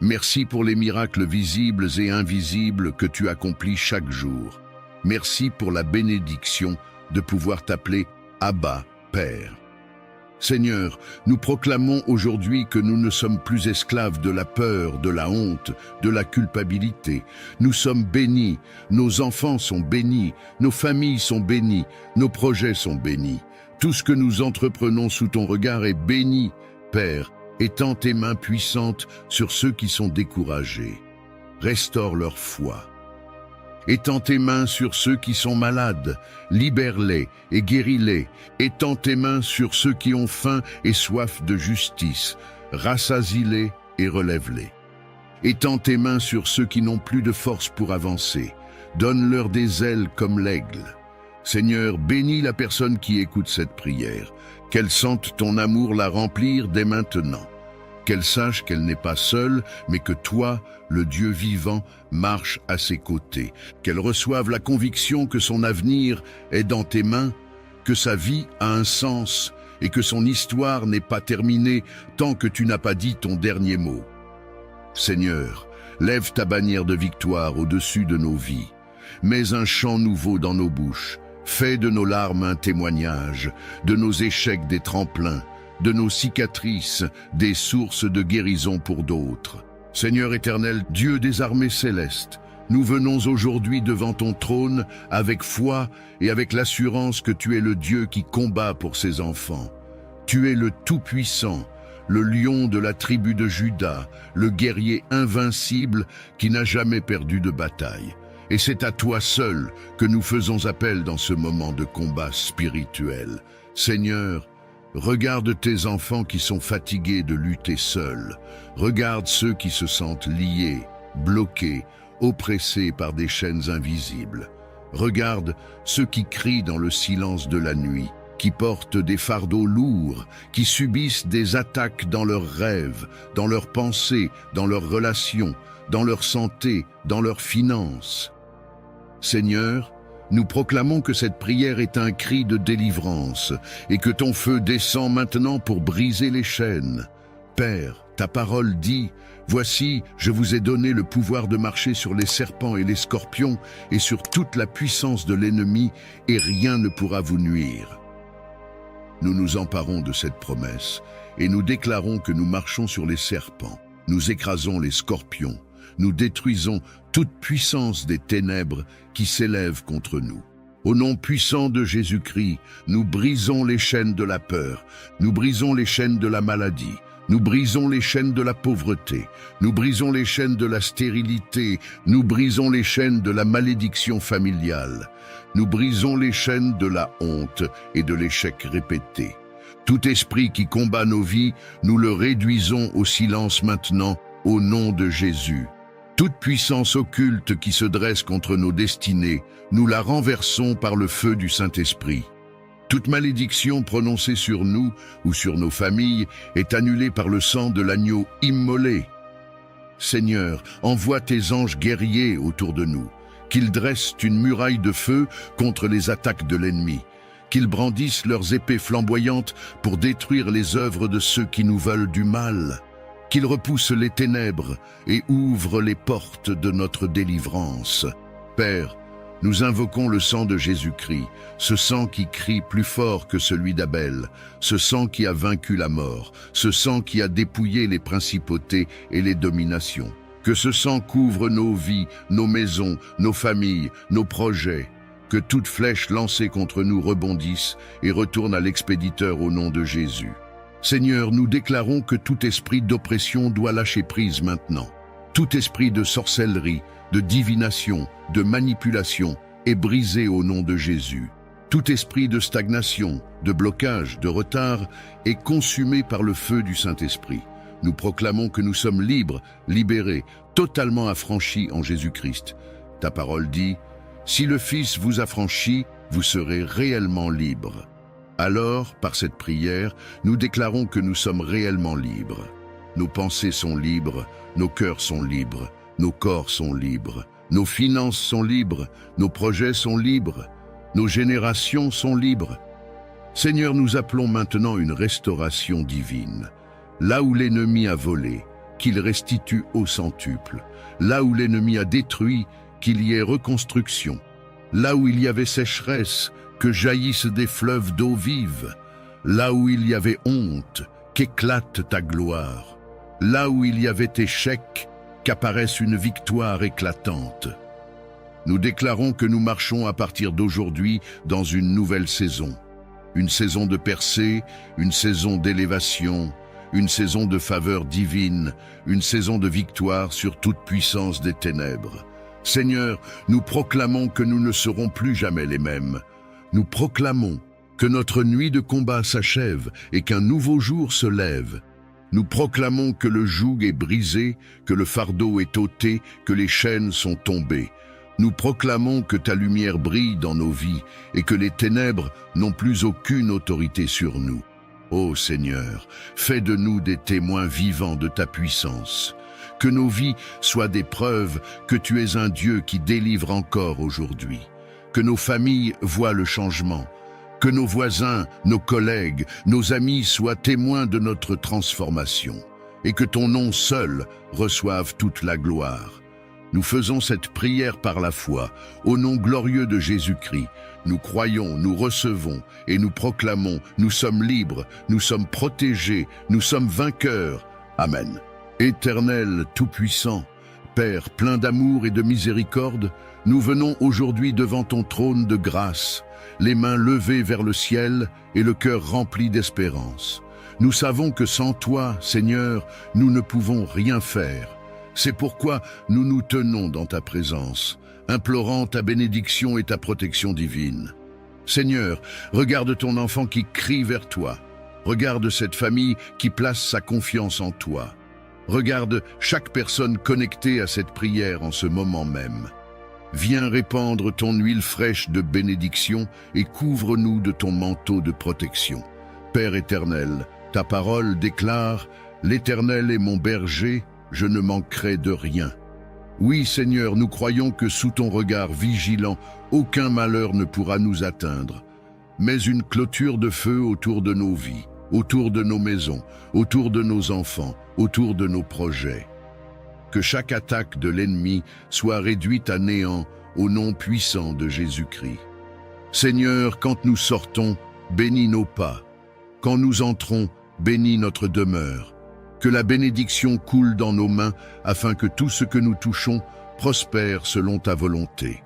Merci pour les miracles visibles et invisibles que tu accomplis chaque jour. Merci pour la bénédiction de pouvoir t'appeler Abba, Père. Seigneur, nous proclamons aujourd'hui que nous ne sommes plus esclaves de la peur, de la honte, de la culpabilité. Nous sommes bénis, nos enfants sont bénis, nos familles sont bénies, nos projets sont bénis. Tout ce que nous entreprenons sous ton regard est béni, Père. Étends tes mains puissantes sur ceux qui sont découragés. Restaure leur foi. Étends tes mains sur ceux qui sont malades, libère-les et guéris-les. Étends tes mains sur ceux qui ont faim et soif de justice, rassasie-les et relève-les. Étends tes mains sur ceux qui n'ont plus de force pour avancer, donne-leur des ailes comme l'aigle. Seigneur, bénis la personne qui écoute cette prière, qu'elle sente ton amour la remplir dès maintenant. Qu'elle sache qu'elle n'est pas seule, mais que toi, le Dieu vivant, marche à ses côtés. Qu'elle reçoive la conviction que son avenir est dans tes mains, que sa vie a un sens et que son histoire n'est pas terminée tant que tu n'as pas dit ton dernier mot. Seigneur, lève ta bannière de victoire au-dessus de nos vies. Mets un chant nouveau dans nos bouches. Fais de nos larmes un témoignage, de nos échecs des tremplins, de nos cicatrices, des sources de guérison pour d'autres. Seigneur éternel, Dieu des armées célestes, nous venons aujourd'hui devant ton trône avec foi et avec l'assurance que tu es le Dieu qui combat pour ses enfants. Tu es le Tout-Puissant, le lion de la tribu de Juda, le guerrier invincible qui n'a jamais perdu de bataille. Et c'est à toi seul que nous faisons appel dans ce moment de combat spirituel. Seigneur, regarde tes enfants qui sont fatigués de lutter seuls. Regarde ceux qui se sentent liés, bloqués, oppressés par des chaînes invisibles. Regarde ceux qui crient dans le silence de la nuit, qui portent des fardeaux lourds, qui subissent des attaques dans leurs rêves, dans leurs pensées, dans leurs relations, dans leur santé, dans leurs finances. Seigneur, Nous proclamons que cette prière est un cri de délivrance et que ton feu descend maintenant pour briser les chaînes. Père, ta parole dit, « Voici, je vous ai donné le pouvoir de marcher sur les serpents et les scorpions et sur toute la puissance de l'ennemi, et rien ne pourra vous nuire. » Nous nous emparons de cette promesse et nous déclarons que nous marchons sur les serpents, nous écrasons les scorpions, nous détruisons toute puissance des ténèbres qui s'élèvent contre nous. Au nom puissant de Jésus-Christ, nous brisons les chaînes de la peur, nous brisons les chaînes de la maladie, nous brisons les chaînes de la pauvreté, nous brisons les chaînes de la stérilité, nous brisons les chaînes de la malédiction familiale, nous brisons les chaînes de la honte et de l'échec répété. Tout esprit qui combat nos vies, nous le réduisons au silence maintenant, au nom de Jésus. Toute puissance occulte qui se dresse contre nos destinées, nous la renversons par le feu du Saint-Esprit. Toute malédiction prononcée sur nous ou sur nos familles est annulée par le sang de l'agneau immolé. Seigneur, envoie tes anges guerriers autour de nous, qu'ils dressent une muraille de feu contre les attaques de l'ennemi, qu'ils brandissent leurs épées flamboyantes pour détruire les œuvres de ceux qui nous veulent du mal, qu'ils repoussent les ténèbres et ouvrent les portes de notre délivrance. Père, nous invoquons le sang de Jésus-Christ, ce sang qui crie plus fort que celui d'Abel, ce sang qui a vaincu la mort, ce sang qui a dépouillé les principautés et les dominations. Que ce sang couvre nos vies, nos maisons, nos familles, nos projets. Que toute flèche lancée contre nous rebondisse et retourne à l'expéditeur au nom de Jésus. Seigneur, nous déclarons que tout esprit d'oppression doit lâcher prise maintenant. Tout esprit de sorcellerie, de divination, de manipulation est brisé au nom de Jésus. Tout esprit de stagnation, de blocage, de retard est consumé par le feu du Saint-Esprit. Nous proclamons que nous sommes libres, libérés, totalement affranchis en Jésus-Christ. Ta parole dit, « Si le Fils vous affranchit, vous serez réellement libres. » Alors, par cette prière, nous déclarons que nous sommes réellement libres. Nos pensées sont libres, nos cœurs sont libres, nos corps sont libres, nos finances sont libres, nos projets sont libres, nos générations sont libres. Seigneur, nous appelons maintenant une restauration divine. Là où l'ennemi a volé, qu'il restitue au centuple. Là où l'ennemi a détruit, qu'il y ait reconstruction. Là où il y avait sécheresse, que jaillissent des fleuves d'eau vive. Là où il y avait honte, qu'éclate ta gloire. Là où il y avait échec, qu'apparaisse une victoire éclatante. Nous déclarons que nous marchons à partir d'aujourd'hui dans une nouvelle saison. Une saison de percée, une saison d'élévation, une saison de faveur divine, une saison de victoire sur toute puissance des ténèbres. Seigneur, nous proclamons que nous ne serons plus jamais les mêmes. Nous proclamons que notre nuit de combat s'achève et qu'un nouveau jour se lève. Nous proclamons que le joug est brisé, que le fardeau est ôté, que les chaînes sont tombées. Nous proclamons que ta lumière brille dans nos vies et que les ténèbres n'ont plus aucune autorité sur nous. Ô Seigneur, fais de nous des témoins vivants de ta puissance. Que nos vies soient des preuves que tu es un Dieu qui délivre encore aujourd'hui. Que nos familles voient le changement. Que nos voisins, nos collègues, nos amis soient témoins de notre transformation. Et que ton nom seul reçoive toute la gloire. Nous faisons cette prière par la foi, au nom glorieux de Jésus-Christ. Nous croyons, nous recevons et nous proclamons, nous sommes libres, nous sommes protégés, nous sommes vainqueurs. Amen. Éternel, tout-puissant, Père plein d'amour et de miséricorde, nous venons aujourd'hui devant ton trône de grâce, les mains levées vers le ciel et le cœur rempli d'espérance. Nous savons que sans toi, Seigneur, nous ne pouvons rien faire. C'est pourquoi nous nous tenons dans ta présence, implorant ta bénédiction et ta protection divine. Seigneur, regarde ton enfant qui crie vers toi. Regarde cette famille qui place sa confiance en toi. Regarde chaque personne connectée à cette prière en ce moment même. Viens répandre ton huile fraîche de bénédiction et couvre-nous de ton manteau de protection. Père éternel, ta parole déclare « L'Éternel est mon berger, je ne manquerai de rien. Oui, Seigneur, nous croyons que sous ton regard vigilant, aucun malheur ne pourra nous atteindre, mais une clôture de feu autour de nos vies, autour de nos maisons, autour de nos enfants, autour de nos projets. Que chaque attaque de l'ennemi soit réduite à néant au nom puissant de Jésus-Christ. Seigneur, quand nous sortons, bénis nos pas. Quand nous entrons, bénis notre demeure. Que la bénédiction coule dans nos mains afin que tout ce que nous touchons prospère selon ta volonté.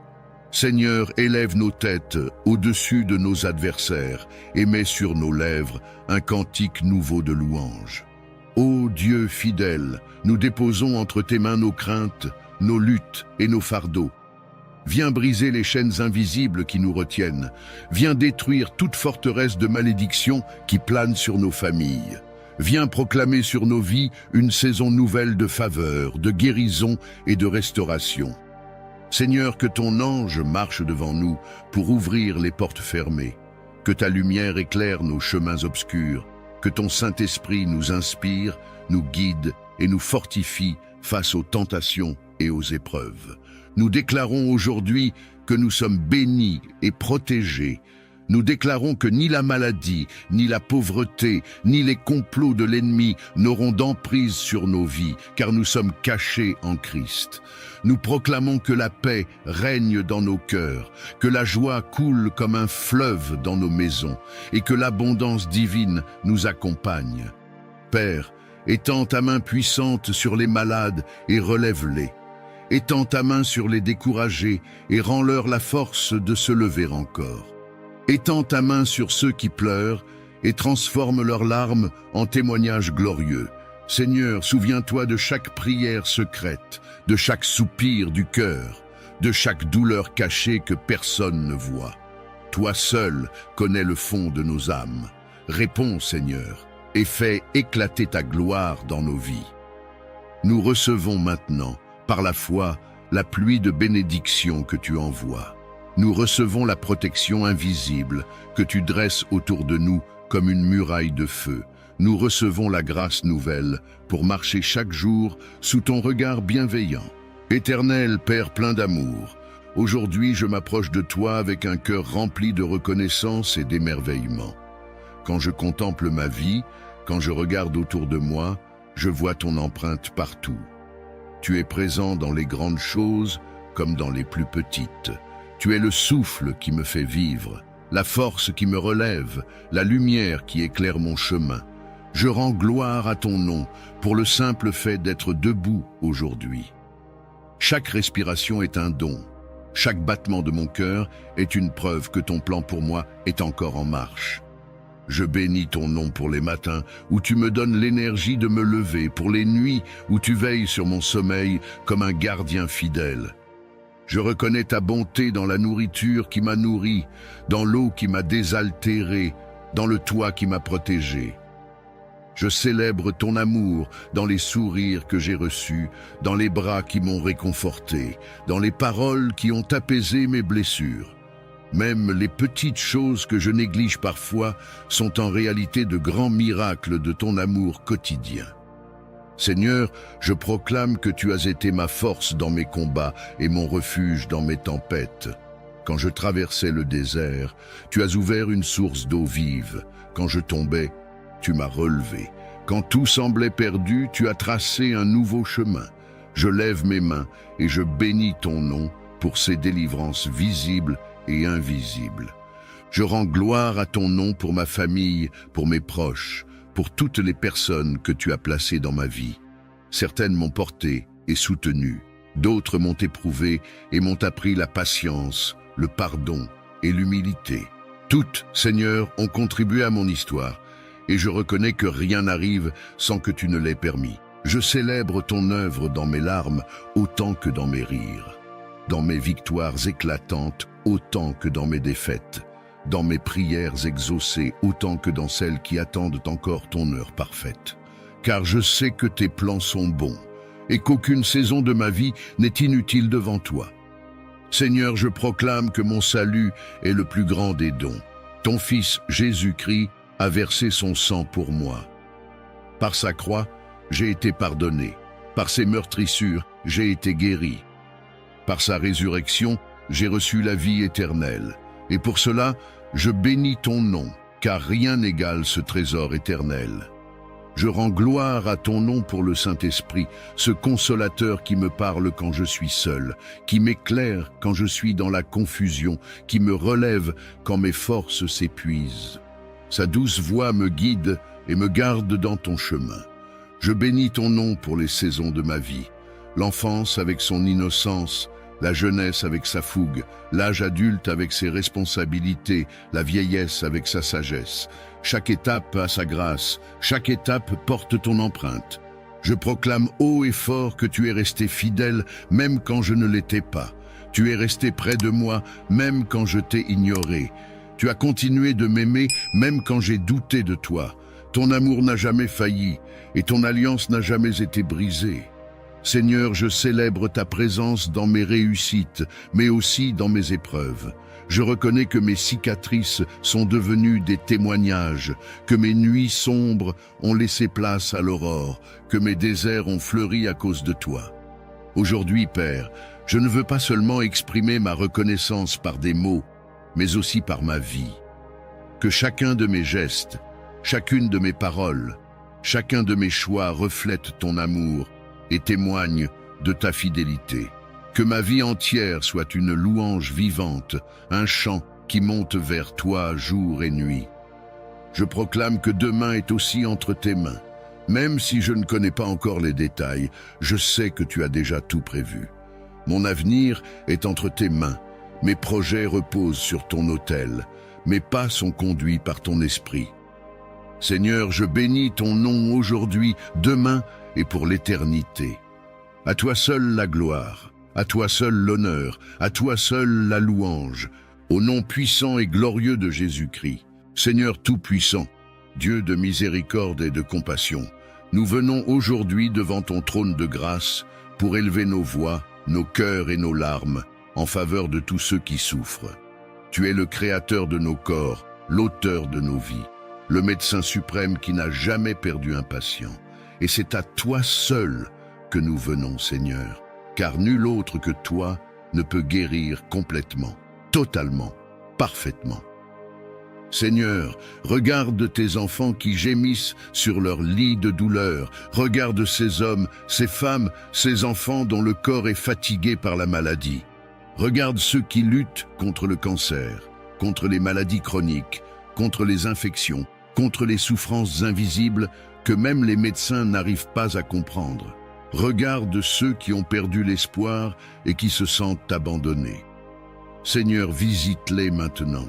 Seigneur, élève nos têtes au-dessus de nos adversaires et mets sur nos lèvres un cantique nouveau de louange. Ô Dieu fidèle, nous déposons entre tes mains nos craintes, nos luttes et nos fardeaux. Viens briser les chaînes invisibles qui nous retiennent. Viens détruire toute forteresse de malédiction qui plane sur nos familles. Viens proclamer sur nos vies une saison nouvelle de faveur, de guérison et de restauration. Seigneur, que ton ange marche devant nous pour ouvrir les portes fermées. Que ta lumière éclaire nos chemins obscurs. Que ton Saint-Esprit nous inspire, nous guide et nous fortifie face aux tentations et aux épreuves. Nous déclarons aujourd'hui que nous sommes bénis et protégés. Nous déclarons que ni la maladie, ni la pauvreté, ni les complots de l'ennemi n'auront d'emprise sur nos vies, car nous sommes cachés en Christ. Nous proclamons que la paix règne dans nos cœurs, que la joie coule comme un fleuve dans nos maisons, et que l'abondance divine nous accompagne. Père, étends ta main puissante sur les malades et relève-les. Étends ta main sur les découragés et rends-leur la force de se lever encore. Étends ta main sur ceux qui pleurent et transforme leurs larmes en témoignages glorieux. Seigneur, souviens-toi de chaque prière secrète, de chaque soupir du cœur, de chaque douleur cachée que personne ne voit. Toi seul connais le fond de nos âmes. Réponds, Seigneur, et fais éclater ta gloire dans nos vies. Nous recevons maintenant, par la foi, la pluie de bénédiction que tu envoies. Nous recevons la protection invisible que tu dresses autour de nous comme une muraille de feu. Nous recevons la grâce nouvelle pour marcher chaque jour sous ton regard bienveillant. Éternel Père plein d'amour, aujourd'hui je m'approche de toi avec un cœur rempli de reconnaissance et d'émerveillement. Quand je contemple ma vie, quand je regarde autour de moi, je vois ton empreinte partout. Tu es présent dans les grandes choses comme dans les plus petites. Tu es le souffle qui me fait vivre, la force qui me relève, la lumière qui éclaire mon chemin. Je rends gloire à ton nom pour le simple fait d'être debout aujourd'hui. Chaque respiration est un don. Chaque battement de mon cœur est une preuve que ton plan pour moi est encore en marche. Je bénis ton nom pour les matins où tu me donnes l'énergie de me lever, pour les nuits où tu veilles sur mon sommeil comme un gardien fidèle. Je reconnais ta bonté dans la nourriture qui m'a nourri, dans l'eau qui m'a désaltéré, dans le toit qui m'a protégé. Je célèbre ton amour dans les sourires que j'ai reçus, dans les bras qui m'ont réconforté, dans les paroles qui ont apaisé mes blessures. Même les petites choses que je néglige parfois sont en réalité de grands miracles de ton amour quotidien. Seigneur, je proclame que tu as été ma force dans mes combats et mon refuge dans mes tempêtes. Quand je traversais le désert, tu as ouvert une source d'eau vive. Quand je tombais, tu m'as relevé. Quand tout semblait perdu, tu as tracé un nouveau chemin. Je lève mes mains et je bénis ton nom pour ces délivrances visibles et invisibles. Je rends gloire à ton nom pour ma famille, pour mes proches, pour toutes les personnes que tu as placées dans ma vie. Certaines m'ont porté et soutenu, d'autres m'ont éprouvé et m'ont appris la patience, le pardon et l'humilité. Toutes, Seigneur, ont contribué à mon histoire, et je reconnais que rien n'arrive sans que tu ne l'aies permis. Je célèbre ton œuvre dans mes larmes autant que dans mes rires, dans mes victoires éclatantes autant que dans mes défaites, dans mes prières exaucées autant que dans celles qui attendent encore ton heure parfaite. Car je sais que tes plans sont bons et qu'aucune saison de ma vie n'est inutile devant toi. Seigneur, je proclame que mon salut est le plus grand des dons. Ton Fils Jésus-Christ a versé son sang pour moi. Par sa croix, j'ai été pardonné. Par ses meurtrissures, j'ai été guéri. Par sa résurrection, j'ai reçu la vie éternelle. Et pour cela, je bénis ton nom, car rien n'égale ce trésor éternel. Je rends gloire à ton nom pour le Saint-Esprit, ce consolateur qui me parle quand je suis seul, qui m'éclaire quand je suis dans la confusion, qui me relève quand mes forces s'épuisent. Sa douce voix me guide et me garde dans ton chemin. Je bénis ton nom pour les saisons de ma vie, l'enfance avec son innocence, la jeunesse avec sa fougue, l'âge adulte avec ses responsabilités, la vieillesse avec sa sagesse. Chaque étape a sa grâce, chaque étape porte ton empreinte. Je proclame haut et fort que tu es resté fidèle même quand je ne l'étais pas. Tu es resté près de moi même quand je t'ai ignoré. Tu as continué de m'aimer même quand j'ai douté de toi. Ton amour n'a jamais failli et ton alliance n'a jamais été brisée. Seigneur, je célèbre ta présence dans mes réussites, mais aussi dans mes épreuves. Je reconnais que mes cicatrices sont devenues des témoignages, que mes nuits sombres ont laissé place à l'aurore, que mes déserts ont fleuri à cause de toi. Aujourd'hui, Père, je ne veux pas seulement exprimer ma reconnaissance par des mots, mais aussi par ma vie. Que chacun de mes gestes, chacune de mes paroles, chacun de mes choix reflète ton amour et témoigne de ta fidélité. Que ma vie entière soit une louange vivante, un chant qui monte vers toi jour et nuit. Je proclame que demain est aussi entre tes mains. Même si je ne connais pas encore les détails, je sais que tu as déjà tout prévu. Mon avenir est entre tes mains. Mes projets reposent sur ton autel. Mes pas sont conduits par ton esprit. Seigneur, je bénis ton nom aujourd'hui, demain et pour l'éternité. À toi seul la gloire, à toi seul l'honneur, à toi seul la louange, au nom puissant et glorieux de Jésus-Christ. Seigneur tout-puissant, Dieu de miséricorde et de compassion, nous venons aujourd'hui devant ton trône de grâce pour élever nos voix, nos cœurs et nos larmes en faveur de tous ceux qui souffrent. Tu es le créateur de nos corps, l'auteur de nos vies, le médecin suprême qui n'a jamais perdu un patient. Et c'est à toi seul que nous venons, Seigneur, car nul autre que toi ne peut guérir complètement, totalement, parfaitement. Seigneur, regarde tes enfants qui gémissent sur leur lit de douleur. Regarde ces hommes, ces femmes, ces enfants dont le corps est fatigué par la maladie. Regarde ceux qui luttent contre le cancer, contre les maladies chroniques, contre les infections, contre les souffrances invisibles que même les médecins n'arrivent pas à comprendre. Regarde ceux qui ont perdu l'espoir et qui se sentent abandonnés. Seigneur, visite-les maintenant.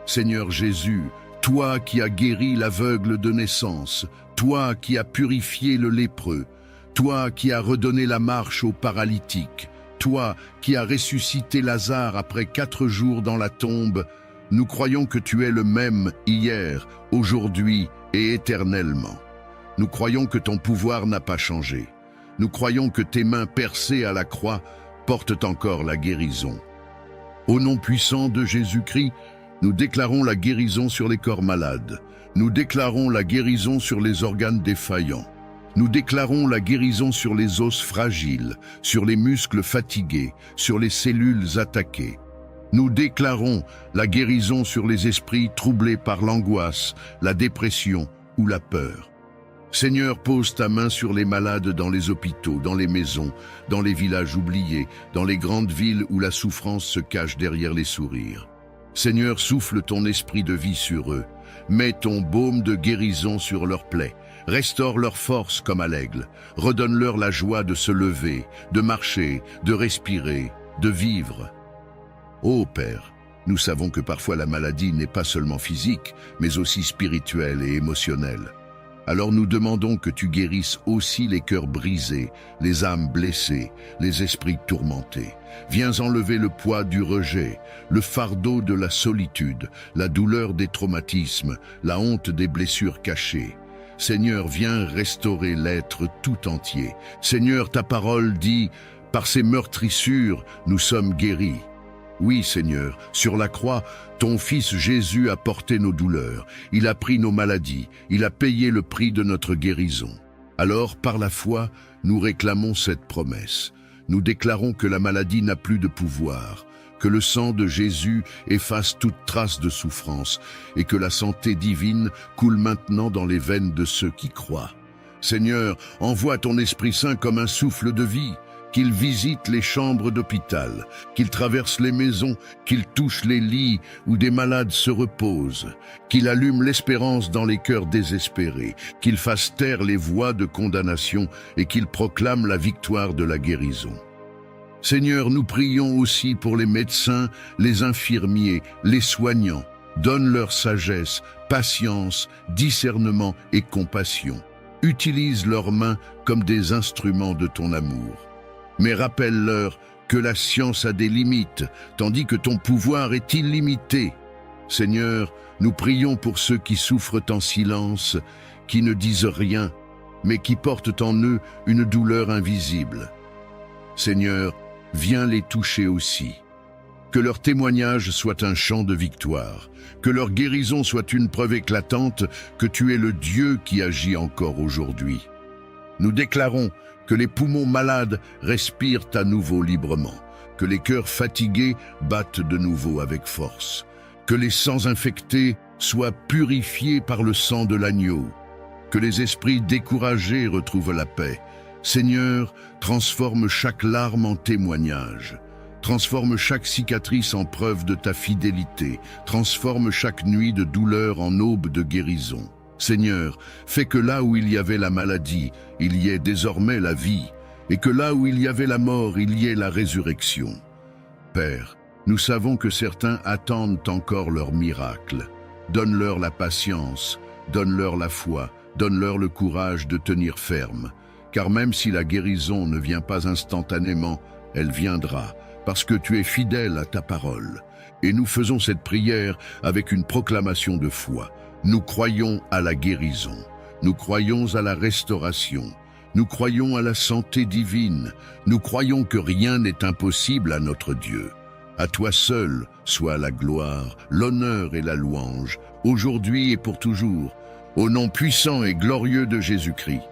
Seigneur Jésus, toi qui as guéri l'aveugle de naissance, toi qui as purifié le lépreux, toi qui as redonné la marche aux paralytiques, toi qui as ressuscité Lazare après 4 jours dans la tombe, nous croyons que tu es le même hier, aujourd'hui et éternellement. Nous croyons que ton pouvoir n'a pas changé. Nous croyons que tes mains percées à la croix portent encore la guérison. Au nom puissant de Jésus-Christ, nous déclarons la guérison sur les corps malades. Nous déclarons la guérison sur les organes défaillants. Nous déclarons la guérison sur les os fragiles, sur les muscles fatigués, sur les cellules attaquées. Nous déclarons la guérison sur les esprits troublés par l'angoisse, la dépression ou la peur. Seigneur, pose ta main sur les malades dans les hôpitaux, dans les maisons, dans les villages oubliés, dans les grandes villes où la souffrance se cache derrière les sourires. Seigneur, souffle ton esprit de vie sur eux. Mets ton baume de guérison sur leurs plaies. Restaure leur force comme à l'aigle. Redonne-leur la joie de se lever, de marcher, de respirer, de vivre. Ô Père, nous savons que parfois la maladie n'est pas seulement physique, mais aussi spirituelle et émotionnelle. Alors nous demandons que tu guérisses aussi les cœurs brisés, les âmes blessées, les esprits tourmentés. Viens enlever le poids du rejet, le fardeau de la solitude, la douleur des traumatismes, la honte des blessures cachées. Seigneur, viens restaurer l'être tout entier. Seigneur, ta parole dit, par ces meurtrissures, nous sommes guéris. Oui, Seigneur, sur la croix, ton Fils Jésus a porté nos douleurs, il a pris nos maladies, il a payé le prix de notre guérison. Alors, par la foi, nous réclamons cette promesse. Nous déclarons que la maladie n'a plus de pouvoir, que le sang de Jésus efface toute trace de souffrance et que la santé divine coule maintenant dans les veines de ceux qui croient. Seigneur, envoie ton Esprit Saint comme un souffle de vie, qu'il visite les chambres d'hôpital, qu'il traverse les maisons, qu'il touche les lits où des malades se reposent, qu'il allume l'espérance dans les cœurs désespérés, qu'il fasse taire les voix de condamnation et qu'il proclame la victoire de la guérison. Seigneur, nous prions aussi pour les médecins, les infirmiers, les soignants. Donne leur sagesse, patience, discernement et compassion. Utilise leurs mains comme des instruments de ton amour. Mais rappelle-leur que la science a des limites, tandis que ton pouvoir est illimité. Seigneur, nous prions pour ceux qui souffrent en silence, qui ne disent rien, mais qui portent en eux une douleur invisible. Seigneur, viens les toucher aussi. Que leur témoignage soit un chant de victoire, que leur guérison soit une preuve éclatante que tu es le Dieu qui agit encore aujourd'hui. Nous déclarons que les poumons malades respirent à nouveau librement, que les cœurs fatigués battent de nouveau avec force, que les sangs infectés soient purifiés par le sang de l'agneau, que les esprits découragés retrouvent la paix. Seigneur, transforme chaque larme en témoignage. Transforme chaque cicatrice en preuve de ta fidélité. Transforme chaque nuit de douleur en aube de guérison. Seigneur, fais que là où il y avait la maladie, il y ait désormais la vie, et que là où il y avait la mort, il y ait la résurrection. Père, nous savons que certains attendent encore leur miracle. Donne-leur la patience, donne-leur la foi, donne-leur le courage de tenir ferme. Car même si la guérison ne vient pas instantanément, elle viendra, parce que tu es fidèle à ta parole. Et nous faisons cette prière avec une proclamation de foi. Nous croyons à la guérison, nous croyons à la restauration, nous croyons à la santé divine, nous croyons que rien n'est impossible à notre Dieu. À toi seul soit la gloire, l'honneur et la louange, aujourd'hui et pour toujours, au nom puissant et glorieux de Jésus-Christ.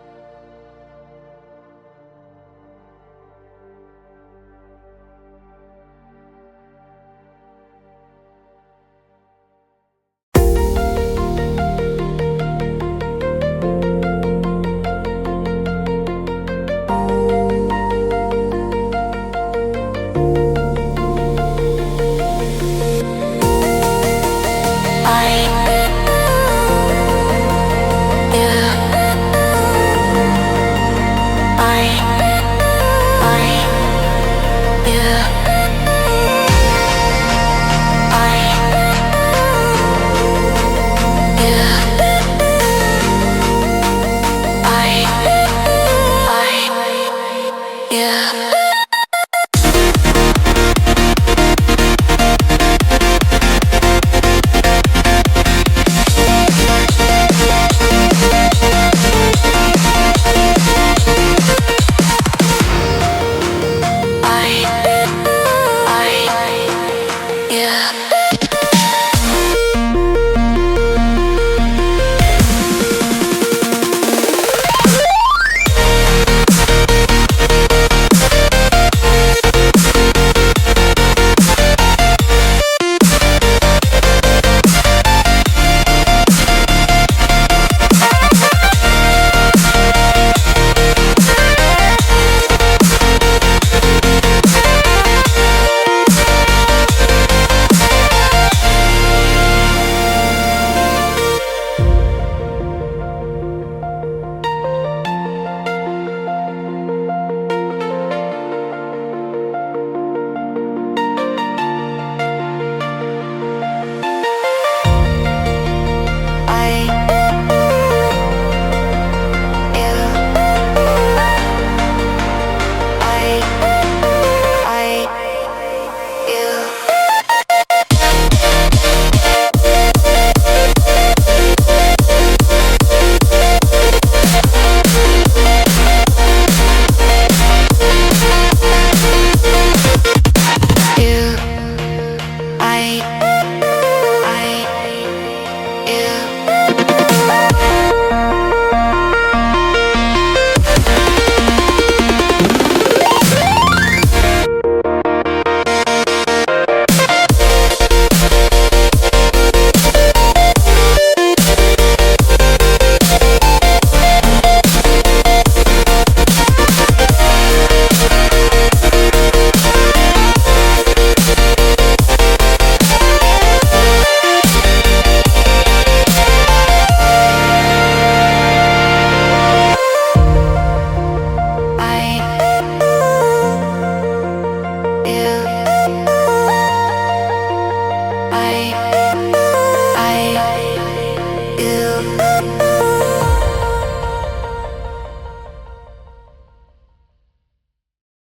you.